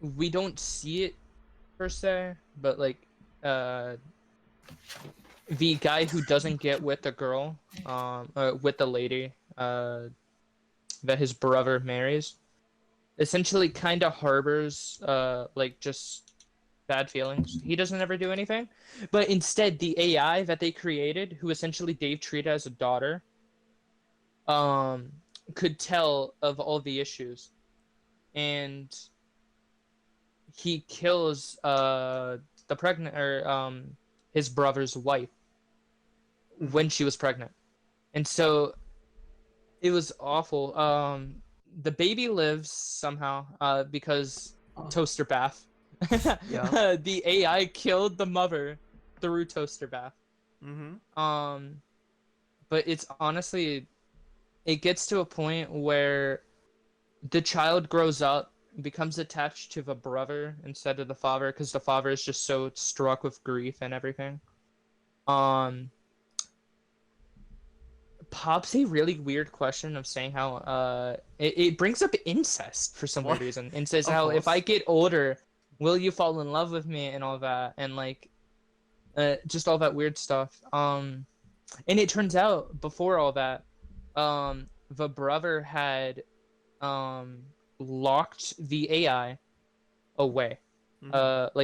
we don't see it per se, but like the guy who doesn't get with the girl, with the lady, that his brother marries, essentially kind of harbors, like just bad feelings. He doesn't ever do anything, but instead the AI that they created, who essentially Dave treated as a daughter, could tell of all the issues, and he kills the pregnant or his brother's wife when she was pregnant, and so it was awful. The baby lives somehow because toaster bath. Yeah. The AI killed the mother through toaster bath. Mm-hmm. But it's honestly, it gets to a point where the child grows up, becomes attached to the brother instead of the father, because the father is just so struck with grief and everything. Pops a really weird question of saying how it brings up incest for some weird What? reason, and says Of how if I course. get older, will you fall in love with me and all that, and like just all that weird stuff. And it turns out before all that, the brother had locked the AI away, Mm-hmm.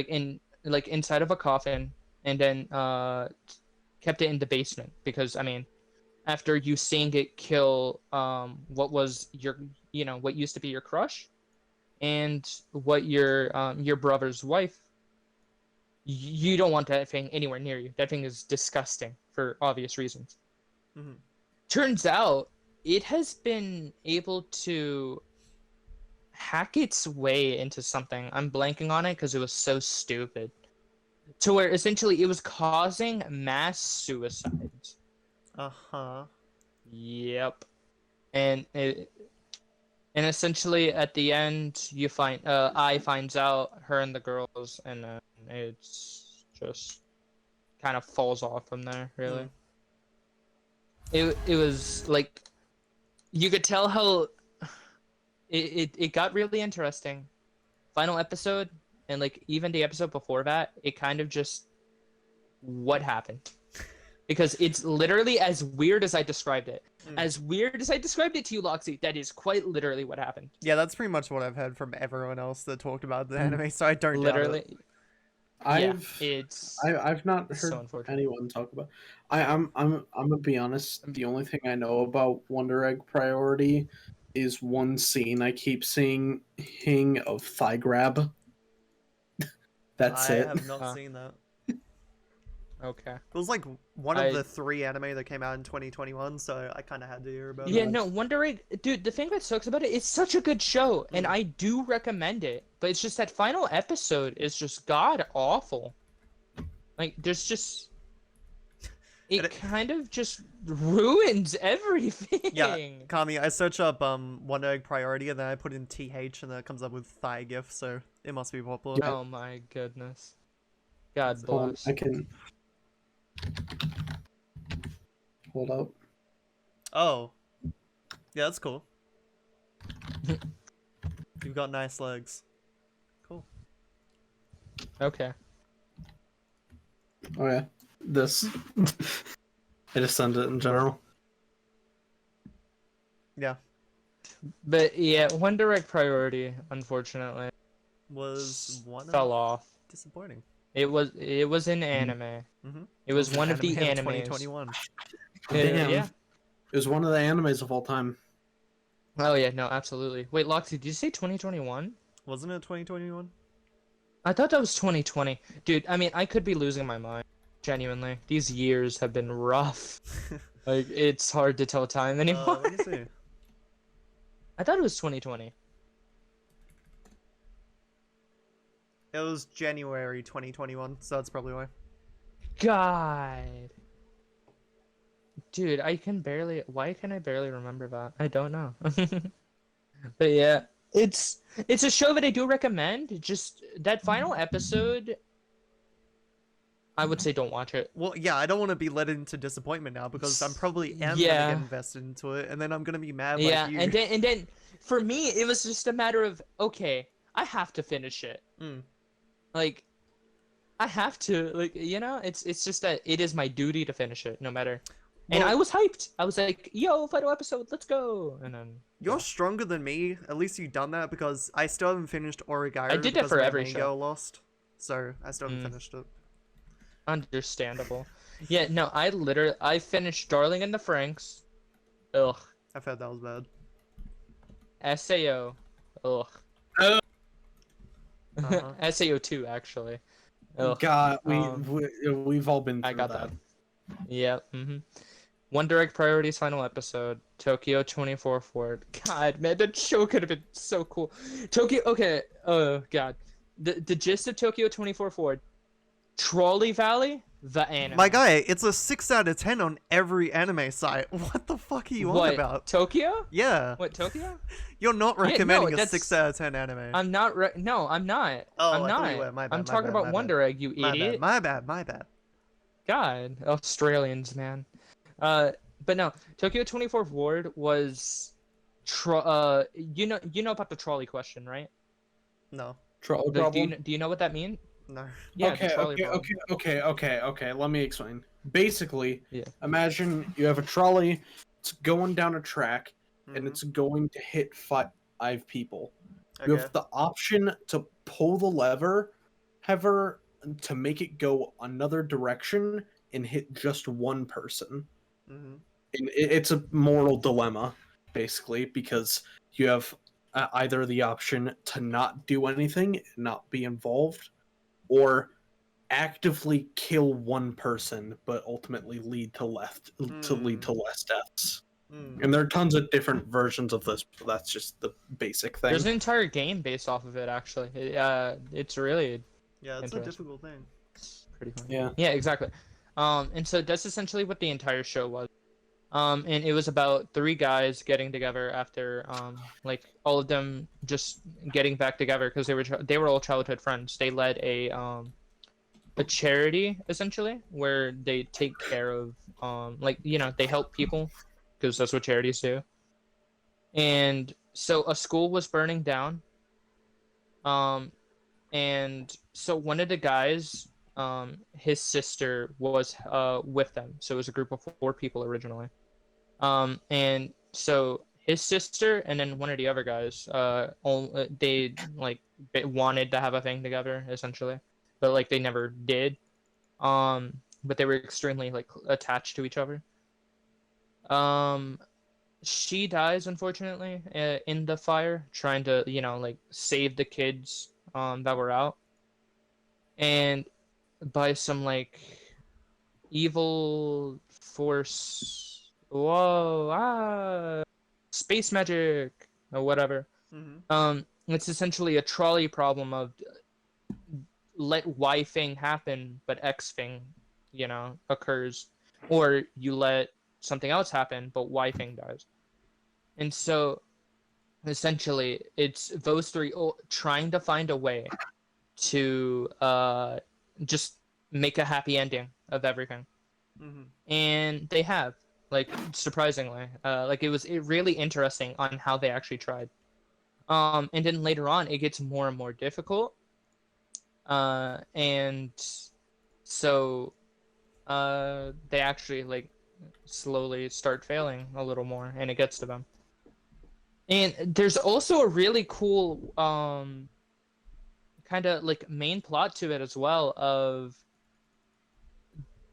like inside of a coffin, and then kept it in the basement because I mean, after you seeing it kill what was what used to be your crush, and what your brother's wife, you don't want that thing anywhere near you. That thing is disgusting for obvious reasons. Mm-hmm. Turns out it has been able to hack its way into something. I'm blanking on it because it was so stupid. To where essentially it was causing mass suicides. Uh-huh. Yep. And essentially at the end you find I finds out her and the girls, and then it's just kind of falls off from there, really. Mm. It was like you could tell how it got really interesting. Final episode, and like even the episode before that, it kind of just what happened. Because it's literally as weird as I described it. Mm. As weird as I described it to you, Loxy, that is quite literally what happened. Yeah, that's pretty much what I've heard from everyone else that talked about the anime, so I don't doubt it. Literally, yeah, it's I've not so heard unfortunate. anyone talk about. I'm gonna be honest. The only thing I know about Wonder Egg Priority is one scene I keep seeing of thigh grab. That's I it. have not seen that. Okay. It was like one I- of the 3 anime that came out in 2021, so I kind of had to hear about Yeah, it. no, Wonder Egg, dude, the thing that sucks about it, it's such a good show, and Mm. I do recommend it, but it's just that final episode is just god awful. Like, there's just... And It it- kind of just ruins everything. Yeah, Kami, I search up Wonder Egg Priority and then I put in TH and then it comes up with thigh gif, so it must be popular. Oh my goodness. God Hold on, bless. I can hold up. Oh. Yeah, that's cool. You've got nice legs. Cool. Okay. Oh yeah, this. I just send it in general. Yeah. But yeah, Wonder Egg Priority, unfortunately, Was one fell of off. disappointing. It was an anime. Mm-hmm. It was one of the animes. 2021. Damn. Yeah. It was one of the animes of all time. Oh yeah, no, absolutely. Wait, Loxy, did you say 2021? Wasn't it 2021? I thought that was 2020. Dude, I mean, I could be losing my mind. Genuinely. These years have been rough. Like, it's hard to tell time anymore. Let me see. I thought it was 2020. It was January 2021, so that's probably why. God. Dude, why can I barely remember that? I don't know. But yeah, it's a show that I do recommend. Just that final episode, I would say don't watch it. Well, yeah, I don't want to be led into disappointment now because I'm probably gonna Yeah. get invested into it, and then I'm gonna be mad Yeah, like you. and then for me it was just a matter of, okay, I have to finish it. Mm. Like, I have to, like, it's just that it is my duty to finish it no matter. And Well- I was hyped. I was like, yo, final episode, let's go. And then You're stronger than me. At least you've done that because I still haven't finished Origairu. I did that because for my every main show. girl lost, so I still haven't Mm. finished it. Understandable. Yeah, no, I finished Darling in the Franxx. Ugh. I've heard that was bad. SAO. Ugh. Uh-huh. SAO 2 actually. Ugh. God, Um, we've all been through I got that. that. Yeah. Wonder Egg Priorities final episode. Tokyo 24 Forward. God, man, that show could have been so cool. Tokyo. Okay. Oh God. The gist of Tokyo 24 Forward. Trolley Valley. The anime. My guy, it's a 6 out of 10 on every anime site. What the fuck are you What? on about? Tokyo? Yeah, What, Tokyo? you're not no, recommending a that's- 6 out of 10 anime. I'm not. No, I'm not. Oh, I'm I thought you not. were. My bad, I'm my talking bad, about my Wonder Egg, you My idiot. bad, my bad. God, Australians, man. But no, Tokyo 24 Ward was, you know about the trolley question, right? No, Troll Do problem. you know what that means? no. Yeah, the okay, trolley okay, problem. okay. Let me explain. Basically, Yeah. imagine you have a trolley. It's going down a track, and Mhm. it's going to hit 5 people. Okay. You have the option to pull the lever to make it go another direction and hit just one person. Mhm. And it's a moral dilemma, basically, because you have either the option to not do anything, not be involved, or actively kill one person, but ultimately lead to less deaths. Mm. And there are tons of different versions of this, but that's just the basic thing. There's an entire game based off of it, actually. It's really Yeah, it's a Interesting. difficult thing. pretty fun. Yeah. Yeah, exactly. And so that's essentially what the entire show was. And it was about 3 guys getting together after, like, all of them just getting back together because they were all childhood friends. They led a charity, essentially, where they take care of, like, they help people because that's what charities do. And so a school was burning down. And so one of the guys, his sister was with them. So it was a group of 4 people originally. And so his sister and then one of the other guys, they like wanted to have a thing together essentially, but like they never did. But they were extremely like attached to each other. She dies unfortunately in the fire, trying to like save the kids that were out, and by some like evil force. Whoa, space magic or whatever. It's essentially a trolley problem of let Y thing happen, but X thing, occurs, or you let something else happen, but Y thing dies. And so, essentially, it's those three trying to find a way to just make a happy ending of everything. And they have, like, surprisingly, it really interesting on how they actually tried. And then later on, it gets more and more difficult. And so they actually like slowly start failing a little more, and it gets to them. And there's also a really cool kind of like main plot to it as well of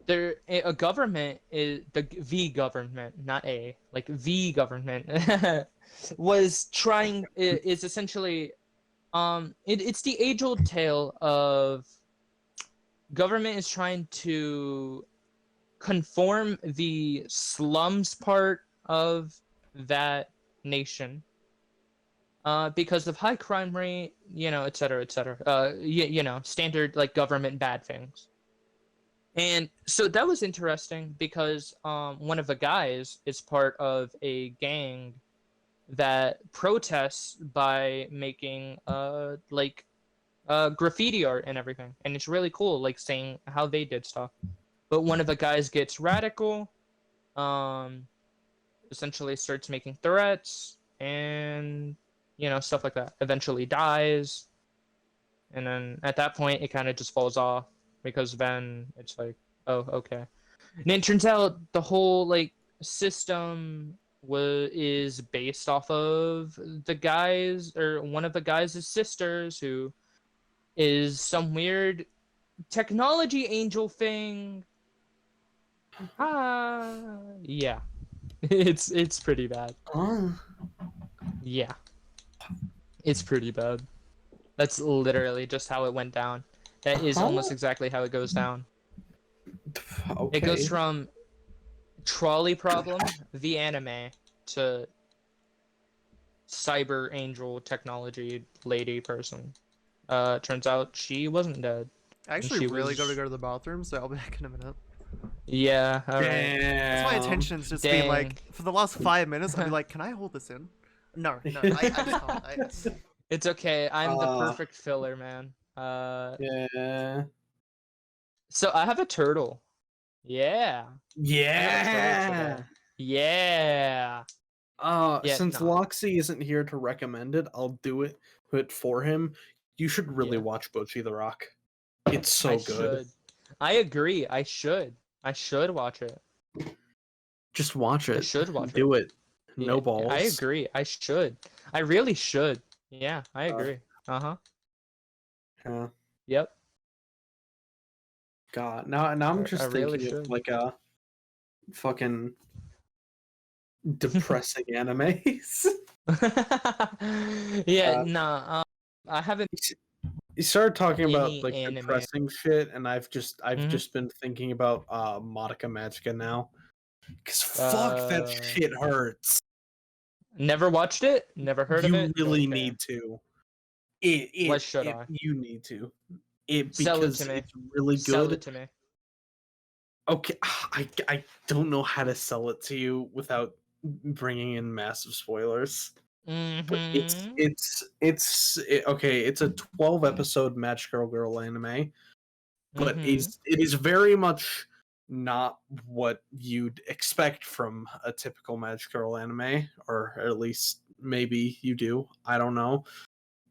a government is the government, not a, like the government was trying is essentially it's the age-old tale of government is trying to conform the slums part of that nation because of high crime rate, et cetera, et cetera. Standard like government bad things. And so that was interesting because one of the guys is part of a gang that protests by making graffiti art and everything, and it's really cool, like saying how they did stuff. But one of the guys gets radical, essentially starts making threats and stuff like that. Eventually dies, and then at that point it kind of just falls off because then it's like, oh, okay. And it turns out the whole like system is based off of the guys or one of the guys' sisters who is some weird technology angel thing. Yeah. It's pretty bad. Yeah. It's pretty bad. That's literally just how it went down. That is almost exactly how it goes down. Okay. It goes from trolley problem, the anime, to cyber angel technology lady person. Turns out she wasn't dead. I actually really gotta go to the bathroom, so I'll be back in a minute. Yeah, alright. That's my intention's just being like, for the last 5 minutes, I'll be like, can I hold this in? No, I just can't. It's okay. I'm the perfect filler, man. Yeah. So I have a turtle. Yeah. Yeah. Yeah. Since Loxy isn't here to recommend it, I'll do it for him. You should really watch Bocchi the Rock. It's so good. I agree. I should watch it. Just watch it. I should watch it. Do it. No balls. I agree. I should. I really should. Yeah, I agree. Yeah. Yep. God, now I'm just thinking really of like a fucking depressing animes. I haven't. You started talking about like anime. depressing shit, and I've just been thinking about Madoka Magica now, because fuck that shit hurts. Never watched it. Never heard of it. You really need to. Why should I? You need to. Sell it to me. It's really good. Sell it to me. Okay, I don't know how to sell it to you without bringing in massive spoilers. But it's okay. It's a 12-episode Match Girl anime, but it is very much not what you'd expect from a typical Match Girl anime, or at least maybe you do. I don't know.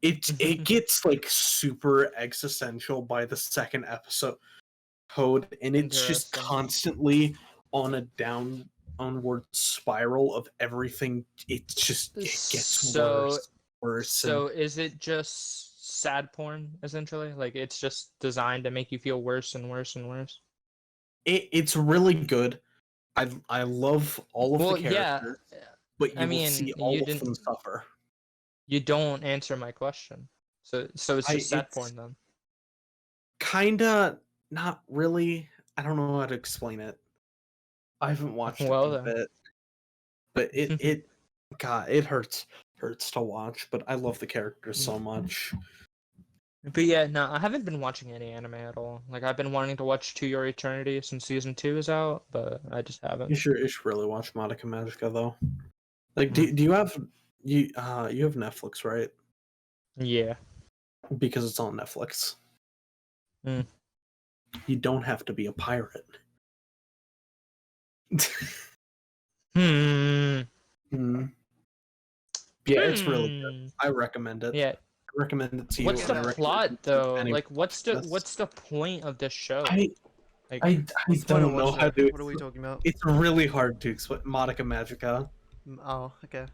It gets like super existential by the second episode, and it's just constantly on a downward spiral of everything. It gets worse. So is it just sad porn essentially? Like it's just designed to make you feel worse and worse and worse? It's really good. I love all of the characters, but you will see all of them suffer. You don't answer my question. So it's just sad porn then. Kinda, not really. I don't know how to explain it. I haven't watched it Well, in a then. bit, but God, it hurts to watch. But I love the characters so much. But yeah, no, I haven't been watching any anime at all. Like I've been wanting to watch To Your Eternity since season 2 is out, but I just haven't. You should really watch Madoka Magica though. Like, do you have you have Netflix, right? Yeah. Because it's on Netflix. Mm. You don't have to be a pirate. Hmm. Yeah, it's really good. I recommend it. Yeah. I recommend it to you. What's the plot though? anyone Like what's watch this. the point of the show? I What's the point of don't know watching how it? to. What are we talking about? It's really hard to explain. Madoka Magica. Oh, okay.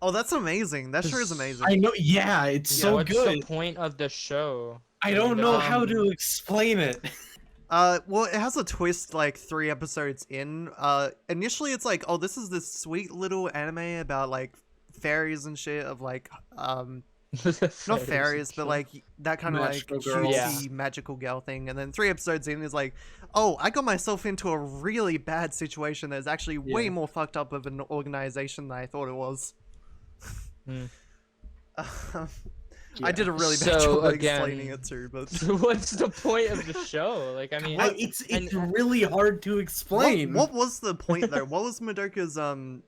Oh, that's amazing. That sure is amazing. I know. Yeah, it's so what's good. the point of the show? I don't know how to explain it. Well, it has a twist like 3 episodes in. Initially it's like, oh, this is this sweet little anime about like fairies and shit of like not fairies, but like that kind of like Magical girls. cutesy magical girl thing. And then 3 episodes in is like, oh, I got myself into a really bad situation that's actually way more fucked up of an organization than I thought it was. I did a really bad job of explaining it too, but So what's the point of the show? Like, I mean, It's really hard to explain. what was the point though? What was Madoka's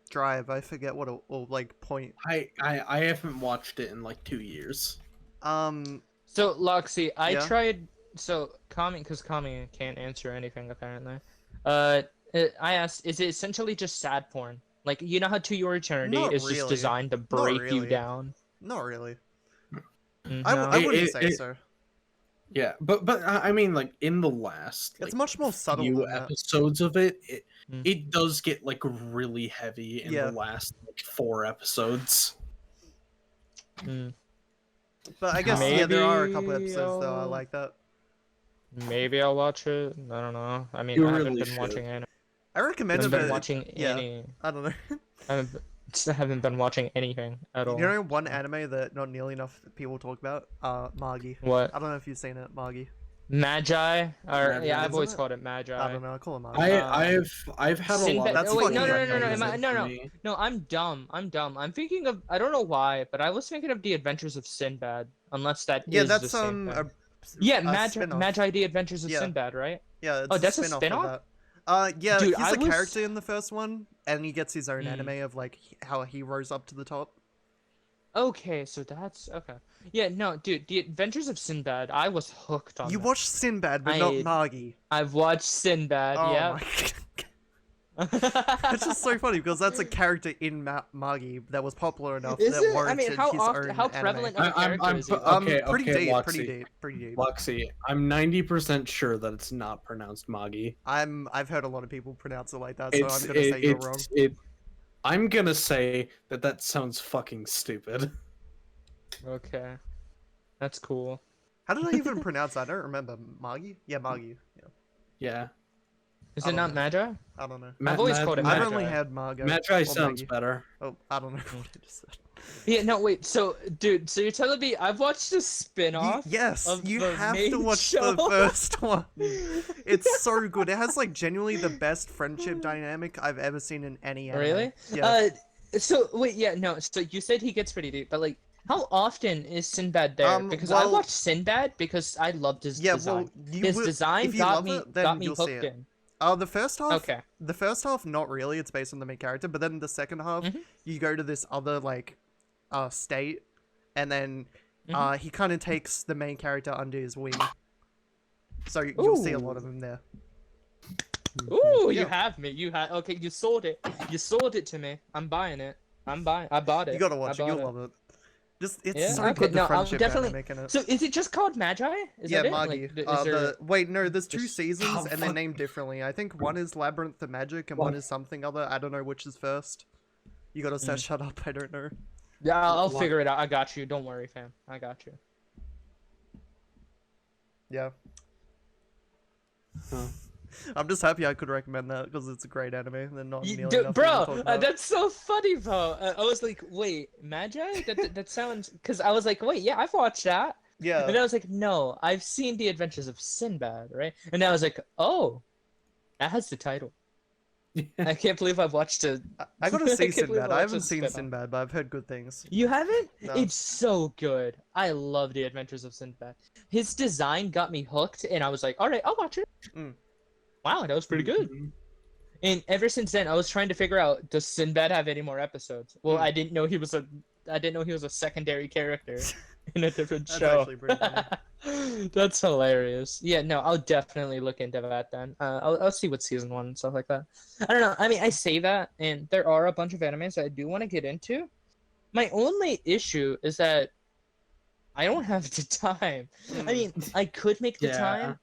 drive? I forget what or like point. I haven't watched it in like 2 years. So Loxy, I Yeah? tried. So Kami, because Kami can't answer anything apparently. I asked, is it essentially just sad porn? Like, you know how To Your Eternity Not is just really. designed to Not break you really. down? Not really. No? I wouldn't say so. Yeah, but I mean, like in the last It's like, much more subtle few than that. episodes of it, Mm. it does get like really heavy in Yeah. the last like 4 episodes. Mm. But I guess yeah, there are a couple episodes though I I'll- like that. Maybe I'll watch it. I don't know. I mean, You I haven't really been should. watching any. I I recommend it. haven't been But watching yeah. any. I don't know. I haven't been watching anything at all. You know one anime that not nearly enough people talk about? Magi. What? I don't know if you've seen it, Magi. Magi? Or Magi, yeah, I've isn't always it? called it Magi. I don't know. I call it Magi. I've had a lot. Sinbad. That's Oh, wait, fucking no, recommended. no, I'm dumb. I'm thinking of. I don't know why, but I was thinking of The Adventures of Sinbad. Unless that Yeah, is the that's same thing. yeah, Magi, The Adventures of Yeah. Sinbad, right? Yeah, it's Oh, that's a spin-off of spin-off? that. Yeah, Dude, he's I a was- character in the first one, and he gets his own Mm. anime of like how he rose up to the top. Okay, so that's okay. Yeah, no, dude, The Adventures of Sinbad. I was hooked on. You that. watched Sinbad, but I- not Magi. I've watched Sinbad. Oh yeah. my god. It's just so funny because that's a character in Magi that was popular enough Is that it? I warranted mean, how his often? own How anime. prevalent of a I'm- character is it? Okay, pretty okay, deep, Loxy. pretty deep. Luxy, I'm 90% sure that it's not pronounced Magi. I've heard a lot of people pronounce it like that, so I'm gonna say you're wrong. I'm gonna say that sounds fucking stupid. Okay, that's cool. How did I even pronounce that? I don't remember. Magi? Yeah, Magi. Yeah. Yeah. Is I it don't not know. Magi? I don't know. I've always called it I've Magi. only had Margo. Magi or sounds Maggie. better. Oh, I don't know what I just said. Yeah, no, wait. So, dude, so you're telling me I've watched a spin-off? Yes, of you the have to main watch show? the first one. It's so good. It has like genuinely the best friendship dynamic I've ever seen in any anime. Really? Yeah. So wait, yeah, no. So you said he gets pretty deep, but like, how often is Sinbad there? Because I well- watched Sinbad because I loved his Yeah, design. well, you His will- design if you got love me it, then got me you'll see hooked it. in. The first half. Okay. The first half, not really. It's based on the main character, but then the second half, Mhm. you go to this other like, state, and then Mhm. he kind of takes the main character under his wing. So you'll see a lot Ooh. of him there. Ooh, Yeah. you have me. You had okay. You sold it. You sold it to me. I'm buying it. I'm buying. I bought it. You gotta watch I it. You'll bought love it. Just it's Yeah? so Okay, good. The no, I'll friendship definitely- dynamic in it. So is it just called Magi? Is Yeah, that it? Magi. Like, is there... Wait, no, there's 2 Just- seasons Oh, and they're fuck. named differently. I think one is Labyrinth of Magic and one is something other. I don't know which is first. You gotta Mm. shut up. I don't know. Yeah, I'll What? figure it out. I got you. Don't worry, fam. I got you. Yeah. Huh. I'm just happy I could recommend that because it's a great anime. And then not nearly Dude, enough people talk bro, about it. that's so funny, bro. I was like, wait, Magi? That sounds. Because I was like, wait, yeah, I've watched that. Yeah. And I was like, no, I've seen The Adventures of Sinbad, right? And I was like, oh, that has the title. I can't believe I've watched it. I gotta see Sinbad. I haven't a seen spin-off. Sinbad, but I've heard good things. You haven't? No. It's so good. I love The Adventures of Sinbad. His design got me hooked, and I was like, all right, I'll watch it. Mm. Wow, that was pretty good. And ever since then, I was trying to figure out, does Sinbad have any more episodes? Well, I didn't know he was a secondary character in a different That's show. actually pretty funny. That's hilarious. Yeah, no, I'll definitely look into that then. I'll see what season 1 and stuff like that. I don't know. I mean, I say that, and there are a bunch of animes that I do want to get into. My only issue is that I don't have the time. I mean, I could make the time,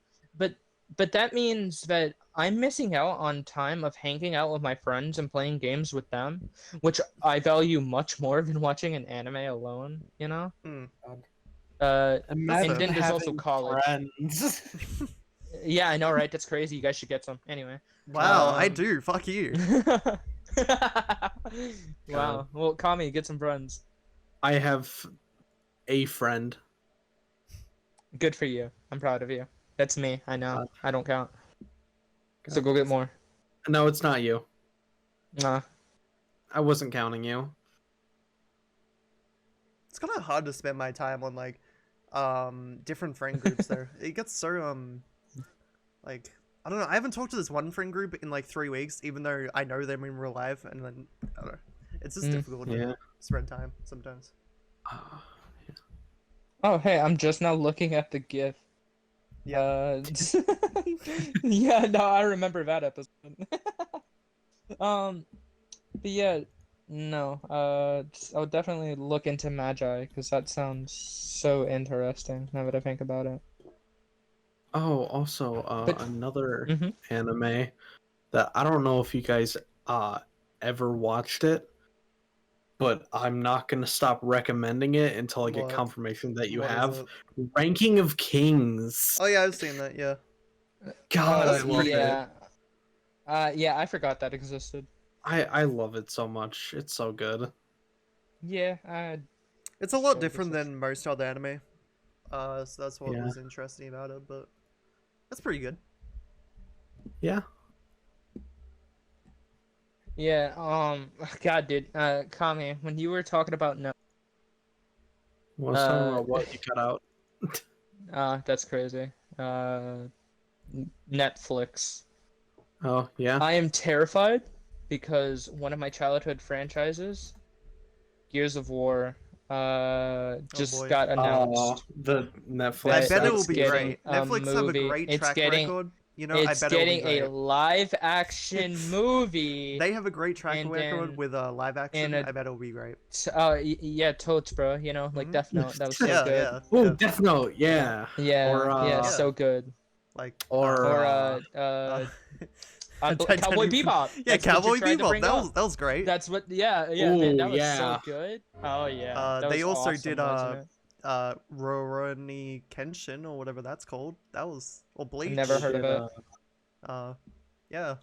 but that means that I'm missing out on time of hanging out with my friends and playing games with them, which I value much more than watching an anime alone, you know? Imagine and then there's also having college. friends. Yeah, I know, right? That's crazy. You guys should get some. Anyway. Wow, I do. Fuck you. Wow. Well, Kami, get some friends. I have a friend. Good for you. I'm proud of you. That's me. I know. I don't count. So go get more. No, it's not you. Nah. I wasn't counting you. It's kind of hard to spend my time on like different friend groups there. It gets so like I don't know. I haven't talked to this one friend group in like 3 weeks, even though I know them in real life, and then I don't know. It's just difficult to spread time sometimes. Oh, hey, I'm just now looking at the GIF. Yeah. Yeah, no, I remember that episode. But yeah, no, I'll definitely look into Magi because that sounds so interesting now that I think about it. Oh, also, But- another anime that I don't know if you guys ever watched it, but I'm not gonna stop recommending it until I get What? confirmation that you What is have. it? Ranking of Kings. Oh yeah, I've seen that. Yeah. God, I that's love pretty it. Yeah, I forgot that existed. I love it so much. It's so good. Yeah, It's a lot Sure, different this is- than most other anime. So that's what Yeah. was interesting about it, but that's pretty good. Yeah. yeah. God, dude, Kami, when you were talking about no, I was talking about what you cut out. that's crazy. Netflix. Oh yeah. I am terrified because one of my childhood franchises, Gears of War, just boy. got announced. The Netflix. I bet it will it's be getting great. a Netflix have a movie. great It's track getting- record. You know, I It's bet it will be getting great. a live action movie. They have a great track and record then- with live action. and I bet it'll be great. Yeah, totes, bro. You know, like Mhm. Death Note. That was so yeah, good. yeah, Oh, yeah. Death Note. Yeah. Yeah, Or, yeah, Yeah. so good. Like Or, Cowboy Bebop. Yeah, That's what Cowboy you tried to Bebop. bring That up. was great. That's what. Yeah, man, that Ooh, was yeah. so good. Oh yeah. That They was also awesome, did wasn't it? Rurouni Kenshin or whatever that's called. That was Bleach. Never heard of it. Yeah.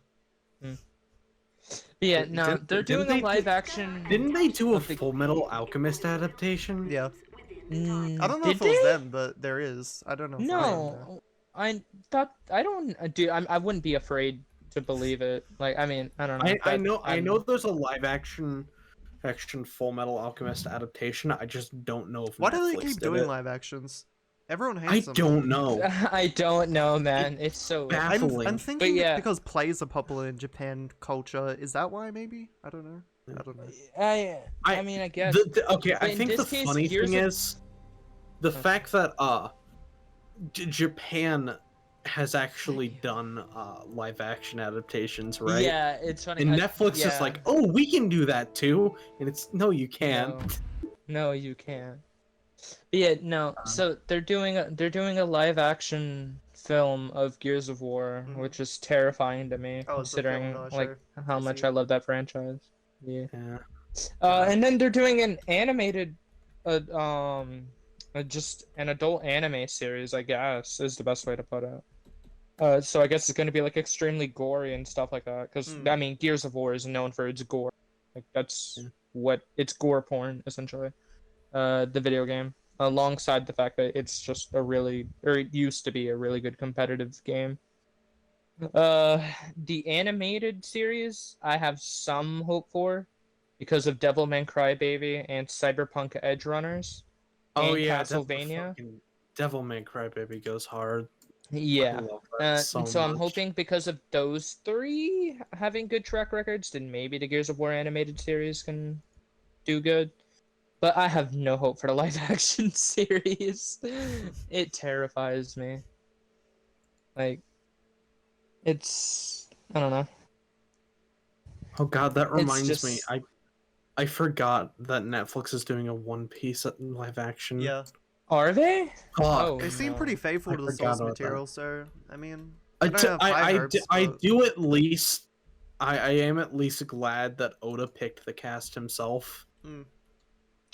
Yeah, Did- no, didn't- they're didn't doing a they live do- action. Didn't they do a of the- Full Metal Alchemist adaptation? Yeah. Mm, I don't know did if it was they? them, but there is. I don't know. If I am there. No, I thought I don't. Dude, I wouldn't be afraid to believe it. Like, I mean, I don't know. I but know. I I'm- know. There's a live action Full Metal Alchemist adaptation. I just don't know if. Why do they Netflix keep did doing it. live actions? Everyone I hates them. don't know. I don't know, man. It's so. bad. I'm baffling. thinking yeah. because plays are popular in Japan culture. Is that why? Maybe I don't know. I don't know. I mean, I guess. Okay, But I in think the this case, funny Gears thing of- is the fact that Japan has actually done live action adaptations, right? Yeah, it's funny. And Netflix is yeah. like, oh, we can do that too, and it's no, you can't. No, you can't. But yeah, no. So they're doing a live action film of Gears of War, Mhm. which is terrifying to me, Oh, it's a film, considering not a like show. how I much see. I love that franchise. Yeah. Yeah. And then they're doing an animated, just an adult anime series, I guess, is the best way to put it. So I guess it's gonna be like extremely gory and stuff like that, because Hmm. I mean, Gears of War is known for its gore. Like that's Yeah. what it's gore porn essentially. The video game. alongside the fact that it's just it used to be a really good competitive game. The animated series I have some hope for because of Devilman Crybaby and Cyberpunk Edge Runners Oh and yeah, Castlevania. Devil May Cry Baby goes hard. I Yeah. love that so I'm much. hoping because of those three having good track records, then maybe the Gears of War animated series can do good. But I have no hope for the live action series. It terrifies me. Like, I don't know. Oh god, that reminds just... me. I forgot that Netflix is doing a One Piece live action. Yeah. Are they? Fuck. They seem no. pretty faithful I to the forgot source about material, so I mean, I, don't t- have I, high I, hopes, d- I but- do at least. I am at least glad that Oda picked the cast himself.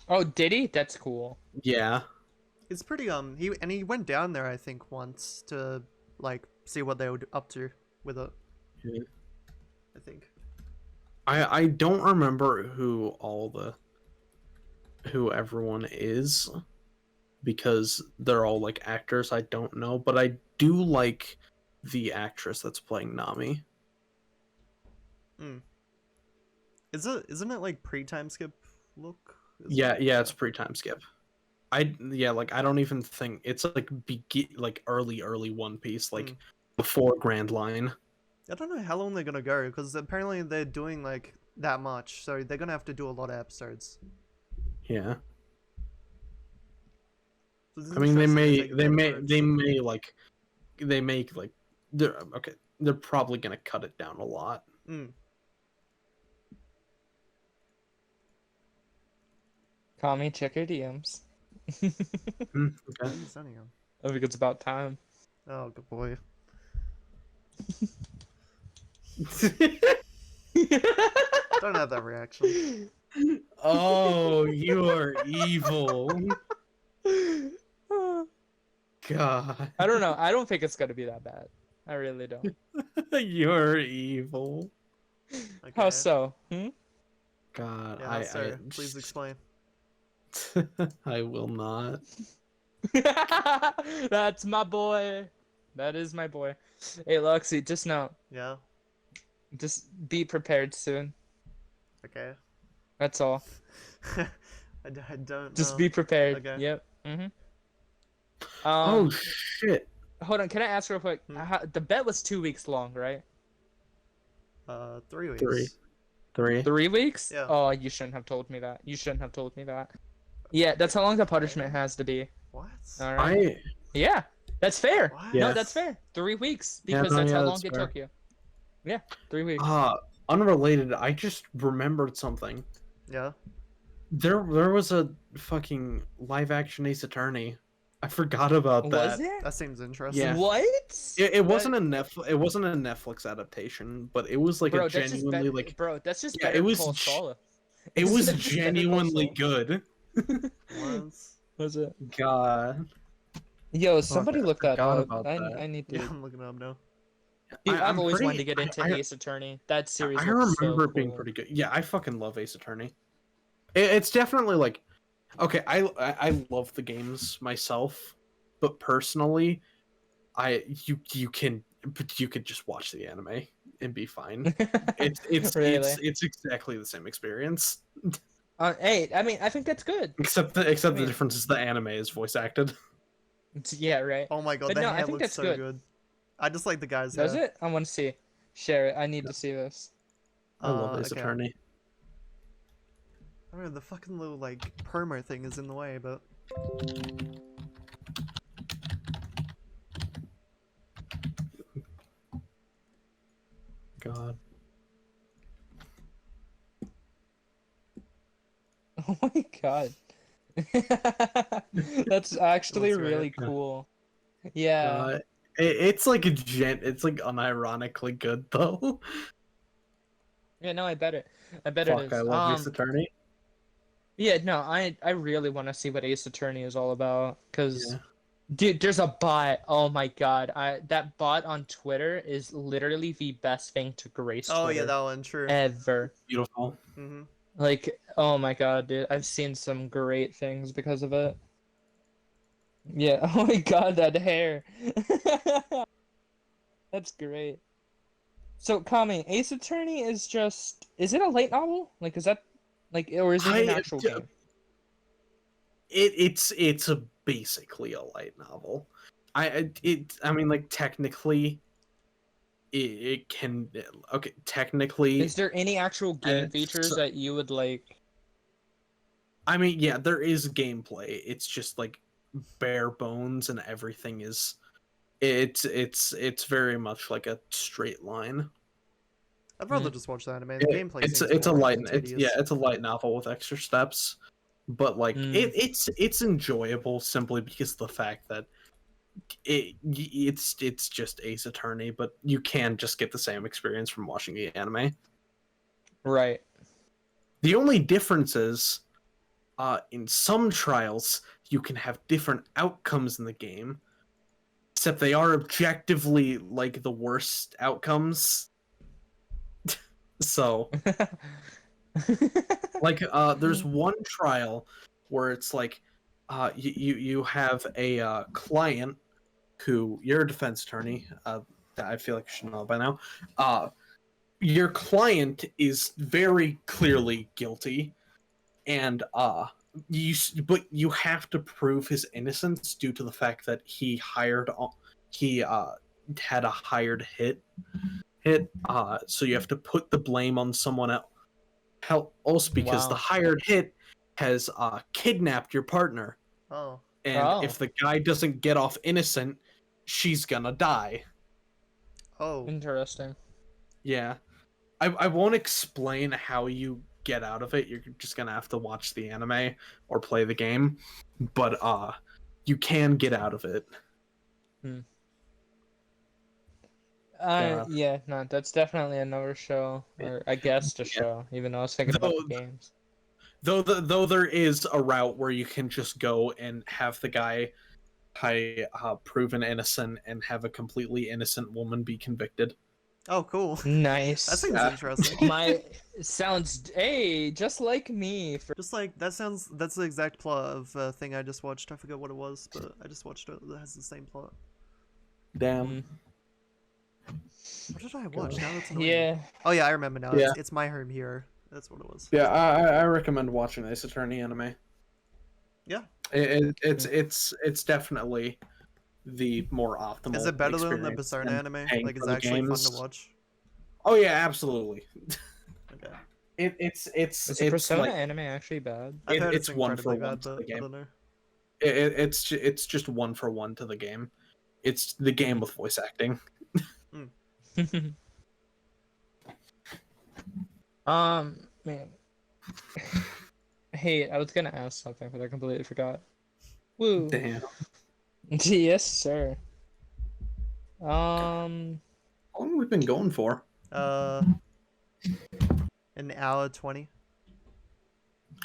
Oh, did he? That's cool. Yeah. It's pretty he went down there I think once to like see what they were up to with it. Yeah. I think. I don't remember who everyone is because they're all like actors. I don't know, but I do like the actress that's playing Nami. Isn't it like pre-time skip look? Yeah, it's pre-time skip. I don't even think it's like early One Piece, like before Grand Line. I don't know how long they're gonna go because apparently they're doing like that much, so they're gonna have to do a lot of episodes. Yeah. So it's I mean, they interesting may approach. they make like they're probably gonna cut it down a lot. Call me, check your DMs. Okay. I think it's about time. Oh, good boy. Don't have that reaction. Oh, you are evil. God. I don't know. I don't think it's gonna be that bad. I really don't. You're evil. Okay. How so? God, Yeah, sir. Please explain. I will not. That's my boy. That is my boy. Hey, Luxy, just know. Yeah. Just be prepared soon. Okay. That's all. I don't Just know. be prepared. Okay. Yep. Oh shit. Hold on. Can I ask real quick? The bet was 2 weeks long, right? 3 weeks. 3. 3 weeks? Yeah. Oh, you shouldn't have told me that. You shouldn't have told me that. Yeah, that's how long the punishment has to be. What? All right. Yeah, that's fair. What? No, Yes. that's fair. 3 weeks Yeah, because no, that's yeah, how that's long it fair. took you. Yeah, 3 weeks. Unrelated, I just remembered something. Yeah. There was a fucking live action Ace Attorney. I forgot about that. Was there? That seems interesting. Yeah. What? It wasn't a Netflix adaptation, but it was like Bro, a genuinely like bro, that's just Yeah, better it was Call ge- Saul. it was Better Call genuinely Saul. good. Once. Was it? God. Yo, somebody I look that forgot up. about I that. need to. Yeah, I'm looking it up now. Dude, I've I'm always pretty- wanted to get into I- Ace Attorney. That series. I looks remember so it being cool. pretty good. Yeah, I fucking love Ace Attorney. It's definitely like, okay, I love the games myself, but personally, you could just watch the anime and be fine. It's Really? it's exactly the same experience, Hey, I mean, I think that's good. except the mean- difference is the anime is voice acted. Yeah, right. Oh my god, But the no, I hair think looks that's so good. good. I just like the guy's Does hair. it? I want to see. Share it. I need to see this. I love Ace okay. Attorney. I don't know, the fucking little like promo thing is in the way, but God. Oh my god. That's actually That's right. really cool. Yeah. It's like it's like unironically good though. Yeah, no, I bet it. I bet Fuck, it is. I love Ace Attorney. Yeah, no, I really want to see what Ace Attorney is all about because Yeah. dude, there's a bot. Oh my god. That bot on Twitter is literally the best thing to grace oh Twitter yeah, that one, true. ever. Beautiful. Mm-hmm. Like, oh my god, dude. I've seen some great things because of it. Yeah. Oh my god, that hair. That's great. So, Kami, Ace Attorney is it a light novel? Like, is that, like, or is it an actual game? It's basically a light novel. I mean, like, technically, it can, okay, technically. Is there any actual game features that you would like? I mean, yeah, there is gameplay. It's just like bare bones, and everything is. It's very much like a straight line. I'd rather just watch the anime. The gameplay seems It's a boring light and yeah, tedious. it's a light novel with extra steps, but like it's enjoyable simply because of the fact that it's just Ace Attorney, but you can just get the same experience from watching the anime. Right. The only difference is, in some trials you can have different outcomes in the game, except they are objectively like the worst outcomes. So, like, there's one trial where it's like, you have a client who, you're a defense attorney. I feel like you should know by now. Your client is very clearly guilty, and but you have to prove his innocence due to the fact that he had a hired hit. So you have to put the blame on someone else because the Wow. hired hit has kidnapped your partner, Oh. and if the guy doesn't get off innocent, she's gonna die. Oh. Interesting. Yeah, I won't explain how you get out of it. You're just gonna have to watch the anime or play the game, but you can get out of it. Yeah, no, that's definitely another show, or I guess a show, even though I was thinking about the games. Though there is a route where you can just go and have the guy proven innocent and have a completely innocent woman be convicted. Oh, cool. Nice. That seems interesting. Sounds just like me. Just like that's the exact plot of a thing I just watched. I forget what it was, but I just watched it that has the same plot. Damn. What did I watch? Now that's annoying. Yeah. Oh yeah, I remember now. Yeah. It's My Home Hero. That's what it was. Yeah, I recommend watching Ace Attorney anime. Yeah. It's definitely the more optimal. Is it better than the experience Persona than anime? paying Like, it's for the actually fun games. to watch. Oh yeah, absolutely. Okay. Is the Persona like, anime actually bad? I've heard it's one for incredibly one bad, to the but I game. don't know. It's just 1-for-1 to the game. It's the game with voice acting. Man. Hey, I was gonna ask something, but I completely forgot. Woo. Damn. Yes, sir. How long have we been going for? An hour 20.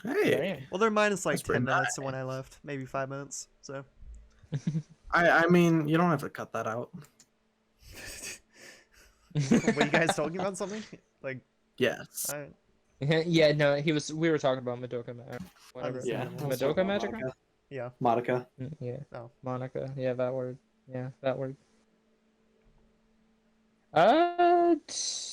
Hey. Well, they're minus like That's 10 pretty minutes to when I left, maybe 5 minutes. So. I mean, you don't have to cut that out. Were you guys talking about something? Like, Yes. Yeah, no, we were talking about Madoka Magic. Whatever. Yeah. Madoka Magic? Yeah. Monica. Yeah. Oh. Monica. Yeah, that word. Yeah, that word.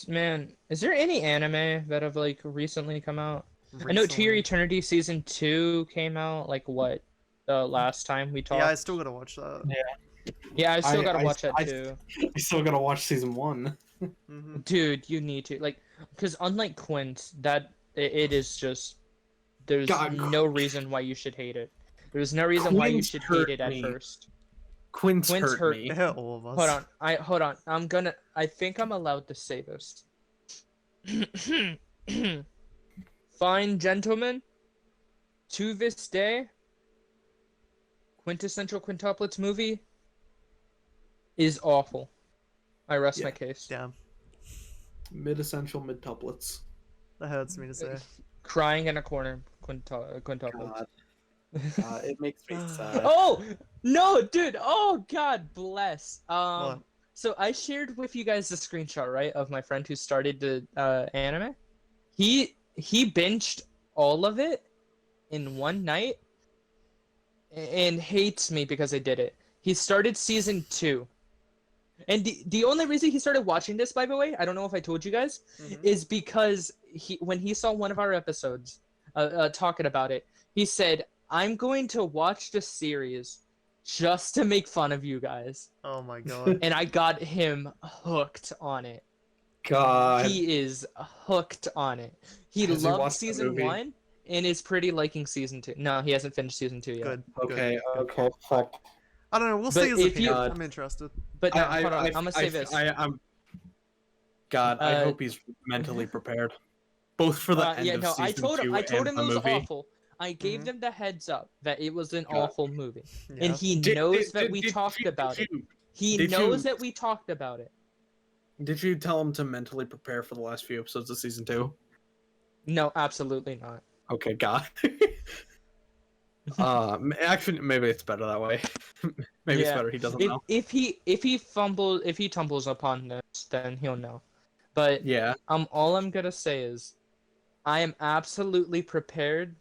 Man, is there any anime that have like recently come out? I know To Your Eternity Season 2 came out, like, what, the last time we talked? Yeah, I still gotta watch that. Yeah, I still gotta watch that too. I still gotta watch season 1. Mm-hmm. Dude, you need to, like, because unlike Quint, it is just, there's no reason why you should hate it. There's no reason why you should hate it at first. Quint's hurt me. All of us. Hold on. I think I'm allowed to say this. Fine gentlemen, to this day, quintessential quintuplets movie is awful. I rest my case. Damn. Mid-essential mid-tuplets. That hurts me to say. Crying in a corner, quintuplets. It makes me sad. Oh no, dude! Oh God bless. What? So I shared with you guys the screenshot, right, of my friend who started the anime. He binged all of it in one night, and hates me because I did it. He started season 2. And the only reason he started watching this, by the way, I don't know if I told you guys, is because when he saw one of our episodes talking about it, he said, I'm going to watch the series just to make fun of you guys. Oh my god. And I got him hooked on it. God. He is hooked on it. He Has he loved watched the season movie? 1 and is pretty liking season 2. No, he hasn't finished season 2 yet. Good. Okay, Good. okay, fuck. I don't know. We'll But see his if you- opinion. I'm interested. But no, hold on. I'm gonna say this. God, I hope he's mentally prepared. Both for the end of season I told him 2 I told him and it the was movie. awful. I gave them the heads up that it was an God. awful movie. Yeah. And he knows that we talked about it. He did knows you- that we talked about it. Did you tell him to mentally prepare for the last few episodes of season 2? No, absolutely not. Okay, God. Actually, maybe it's better that way. Maybe it's Yeah. better he doesn't know. If he tumbles upon this, then he'll know. But Yeah. all I'm gonna say is, I am absolutely prepared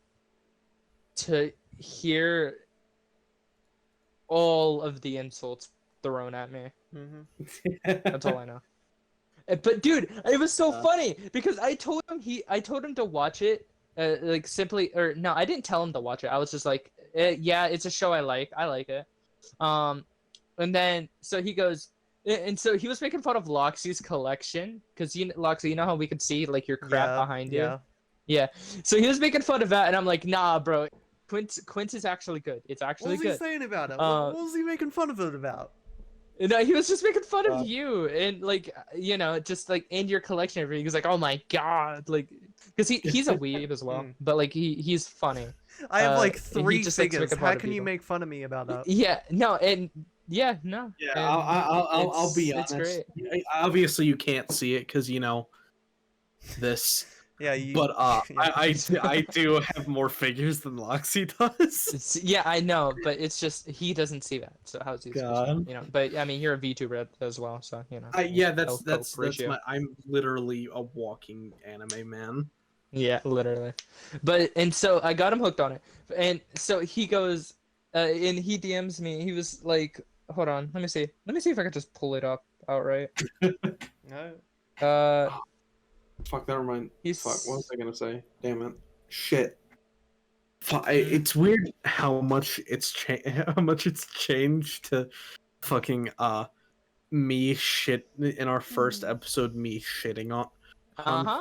to hear all of the insults thrown at me. That's all I know. But dude, it was so funny because I told him to watch it, like simply, or no, I didn't tell him to watch it. I was just like, yeah, it's a show I like it. And then so he goes, and so he was making fun of Loxy's collection because Loxy, you know how we could see like your crap behind you. Yeah. So he was making fun of that, and I'm like, nah, bro, Quince is actually good. It's actually What was good. he saying about it? What was he making fun of it about? No, he was just making fun of you and like just like in your collection and everything. He was like, oh my god, like because he's a weeb as well, but like he's funny. I have like and he 3 just likes figures. making fun How of can you people. make fun of me about that? Yeah, no, and yeah, no. Yeah, and I'll be it's honest. great. Obviously, you can't see it because this. Yeah, you. But yeah. I do have more figures than Loxy does. Yeah, I know, but it's just he doesn't see that. So how's he supposed to, God. But I mean, you're a VTuber as well, so Yeah, that's ratio. my. I'm literally a walking anime man. Yeah, literally. And so I got him hooked on it. And so he goes, and he DMs me. He was like, hold on, let me see if I can just pull it up outright. No. Fuck, that reminds. He's... Fuck, what was I gonna say? Damn it. Shit. It's weird how much it's changed to fucking me shit in our first episode, me shitting on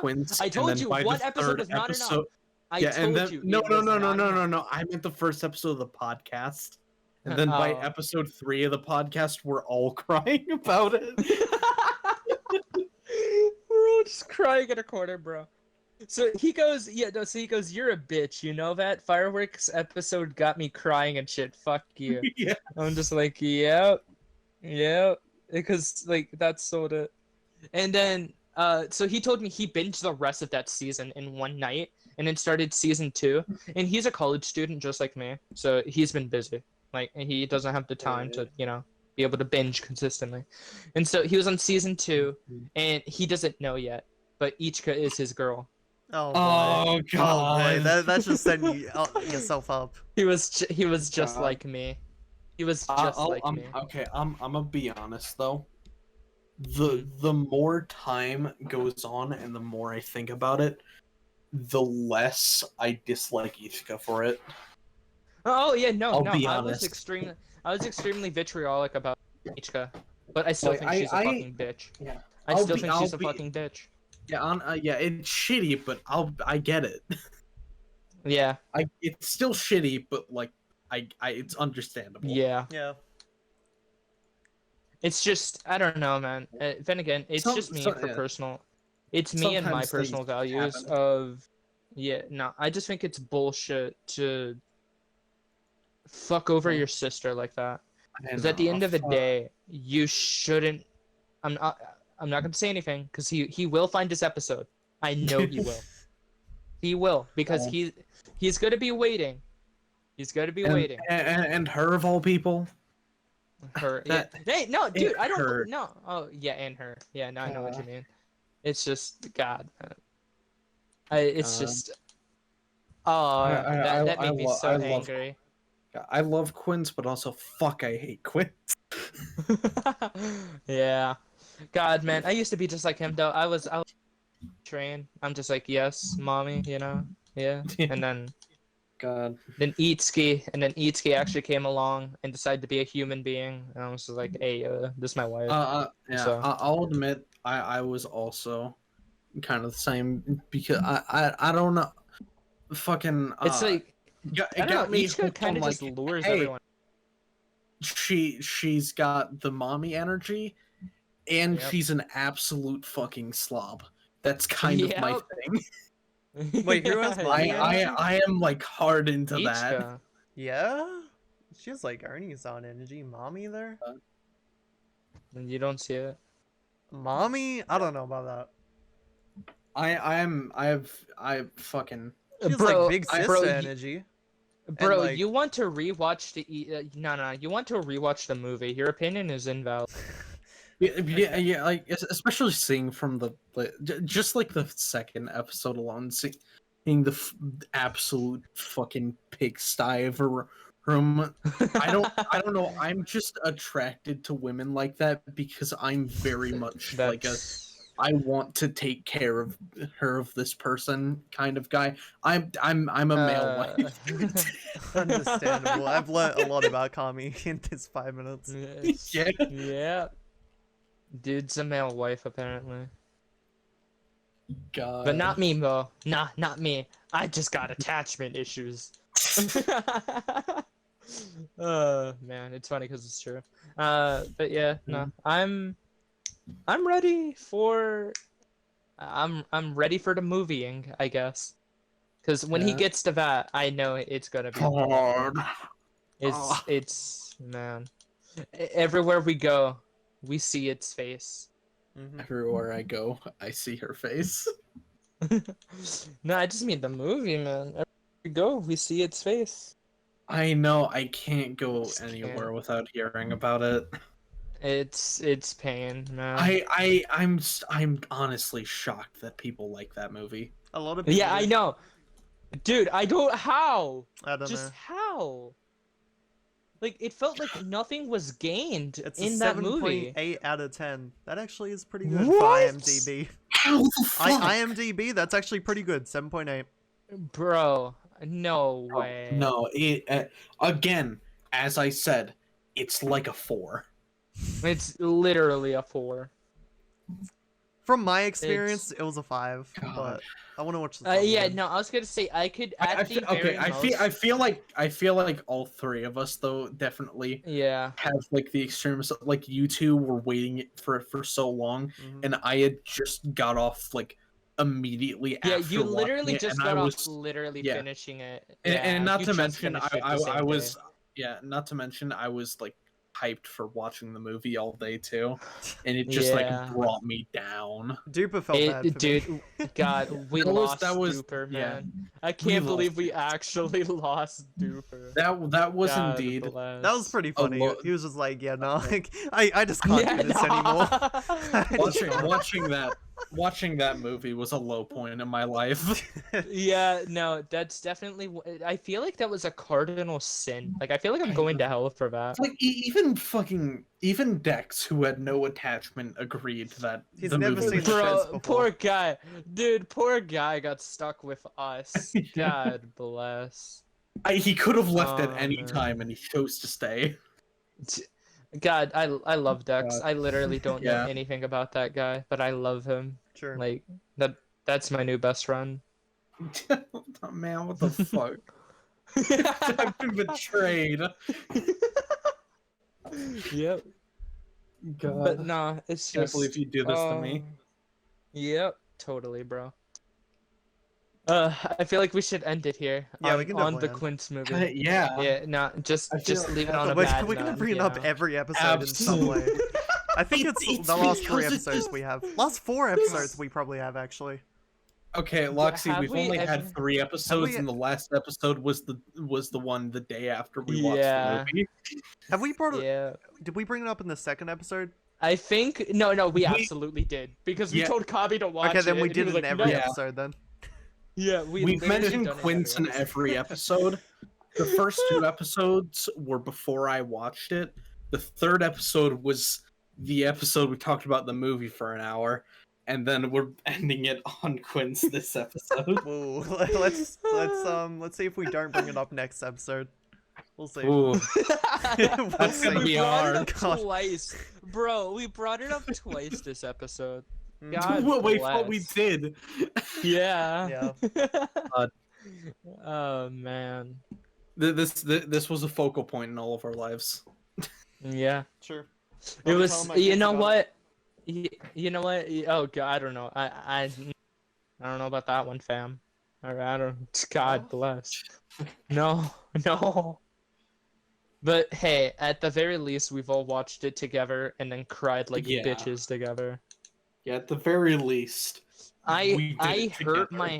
Quince. I told you one episode is not enough. I told you. No. I meant the first episode of the podcast. And then by episode 3 of the podcast, we're all crying about it. We're all just crying in a corner, bro. So he goes, you're a bitch, you know that? Fireworks episode got me crying and shit. Fuck you. Yeah. I'm just like, yep. Because like that's sorta. And then so he told me he binged the rest of that season in one night and then started season 2. And he's a college student just like me, so he's been busy. Like he doesn't have the time to, be able to binge consistently. And so he was on season 2 and he doesn't know yet, but Ichika is his girl. Oh, boy. Oh god. Oh, boy. That's just setting yourself up. He was just like me. He was just like me. Okay, I'm gonna be honest though. The more time goes on and the more I think about it, the less I dislike Ichika for it. Oh yeah, no, be I honest. was extremely vitriolic about Ichika, but I still Like, think she's a fucking bitch. Yeah. I still think she's a fucking bitch. Yeah, yeah, it's shitty, but I get it. Yeah. It's still shitty, but like it's understandable. Yeah. Yeah. It's just I don't know, man. Then again, it's just me for yeah. personal. It's me and my Sometimes personal things values happen. of. Yeah, no, I just think it's bullshit to fuck over your sister like that. Because at the end of the day, you shouldn't. I'm not gonna say anything because he will find this episode. I know he will. He will because he's gonna be waiting. He's gonna be waiting. And her of all people. Her. Yeah. Hey, no, dude, I don't. Her. No. Oh, yeah, and her. Yeah, no, I know what you mean. It's just God. It's just. Oh, that made me so angry. I love Quince, but also fuck, I hate Quince. Yeah. God, man, I used to be just like him though. I was train. I'm just like, yes, mommy, you know, yeah. And God. then Itsuki actually came along and decided to be a human being. And I was just like, hey, this is my wife. Yeah. So I'll admit, I was also kind of the same because I don't know, fucking. it's like It I don't got know, me Itsuki hooked kind on of just like, lures hey, everyone. she's got the mommy energy, and Yep. she's an absolute fucking slob. That's kind of my Yep. thing. Wait, who has mommy energy? I am like hard into that. Ichika. Yeah? She has like Ernie's on energy. Mommy there? And you don't see it. Mommy? I don't know about that. I fucking. She has Bro, like big sister bro, energy. Bro, like- you want to rewatch you want to rewatch the movie. Your opinion is invalid. Yeah, like especially seeing from just like the second episode alone, seeing the absolute fucking pigsty of a room. I don't know. I'm just attracted to women like that because I'm very much like a I want to take care of her, of this person kind of guy. I'm a male wife. Understandable. I've learned a lot about Kami in this 5 minutes. Yeah. Yeah. Dude's a male wife apparently. God. But not me, Mo. Nah, not me. I just got attachment issues. Man, it's funny because it's true. But yeah, no, I'm ready for. I'm ready for the movieing, I guess. Because when he Yeah. gets to that, I know it's gonna be hard. It's man. Everywhere we go, we see its face. Everywhere I go, I see her face. No, I just mean the movie, man. Everywhere we go, we see its face. I know I can't go Just anywhere can't. without hearing about it. It's pain, man. I'm honestly shocked that people like that movie. A lot of people. Yeah, I know. Dude, I don't how? I don't Just know. how? Like it felt like nothing was gained It's in a that movie. 7.8 out of 10. That actually is pretty good What? for IMDb. How the fuck? IMDb, that's actually pretty good. 7.8. Bro, no way. No, again, as I said, it's like a 4. It's literally a 4. From my experience, it was a 5. God. But I want to watch the Yeah, again. no, I was gonna say I could I at the feel, okay, very most. I feel like all three of us though definitely Yeah. have like the extremes. Like you two were waiting for it for so long, Mhm. and I had just got off like immediately Yeah, after you watching literally it, just and got I off was literally yeah. finishing it. and, Yeah, and not you to just mention finished it the I same was day. yeah, not to mention I was like hyped for watching the movie all day too, and it just like Yeah. brought me down. Duper felt bad for Dude, me. God, we That was- lost that was- Duper, yeah. man. I can't lost believe we actually lost Duper. That was God indeed bless. That was pretty funny. lo- He was just like, yeah, no, like, I just can't Yeah, do this no. anymore. watching that movie was a low point in my life. Yeah, no, that's definitely. I feel like that was a cardinal sin. Like, I feel like I'm going to hell for that. Like even Dex, who had no attachment, agreed that He's the never movie seen was the shit. shows Bro, before. poor guy. Dude, poor guy got stuck with us. God bless. He could have left at Oh, any man. time, and he chose to stay. God, I love Dex. God. I literally don't know Yeah. anything about that guy, but I love him. Sure. Like that's my new best friend. Oh, man, what the fuck? I've been betrayed. Yep. God. But no, it's Can't just. believe you do this to me. Yep, totally, bro. I feel like we should end it here. Yeah, we can on the definitely end. Quince movie. Yeah. Yeah, no, just I feel- leave it on a We're bad gonna note, bring it you up know? every episode in some way. I think it's It's the last 3 because it episodes is- we have. Last 4 episodes we probably have, actually. Okay, Loxy, have we've we only ever- had 3 episodes, we- and the last episode was the one the day after we watched Yeah. the movie. Have we brought it? Yeah. Did we bring it up in the second episode? I think no, we absolutely did because we Yeah. told Kabi to watch Okay, then it, we and he did was it in like, every "No." Yeah. episode then. Yeah, We've literally mentioned done it Quince in episode. every episode, The first 2 episodes were before I watched it. The 3rd episode was the episode we talked about the movie for an hour, and then we're ending it on Quinn's this episode. Whoa, let's see if we don't bring it up next episode. We'll see. Ooh, We'll that's see. gonna We be brought hard. it up God. twice, bro. We brought it up twice this episode. Mm. God wait, what we bless. did? Yeah. God. Oh man. This was a focal point in all of our lives. Yeah. Sure. It I'll be was. telling my You kids know about what? You know what? Oh God, I don't know. I don't know about that one, fam. I don't. God bless. No, no. But hey, at the very least, we've all watched it together and then cried like Yeah. bitches together. Yeah, at the very least. We did I it hurt together. my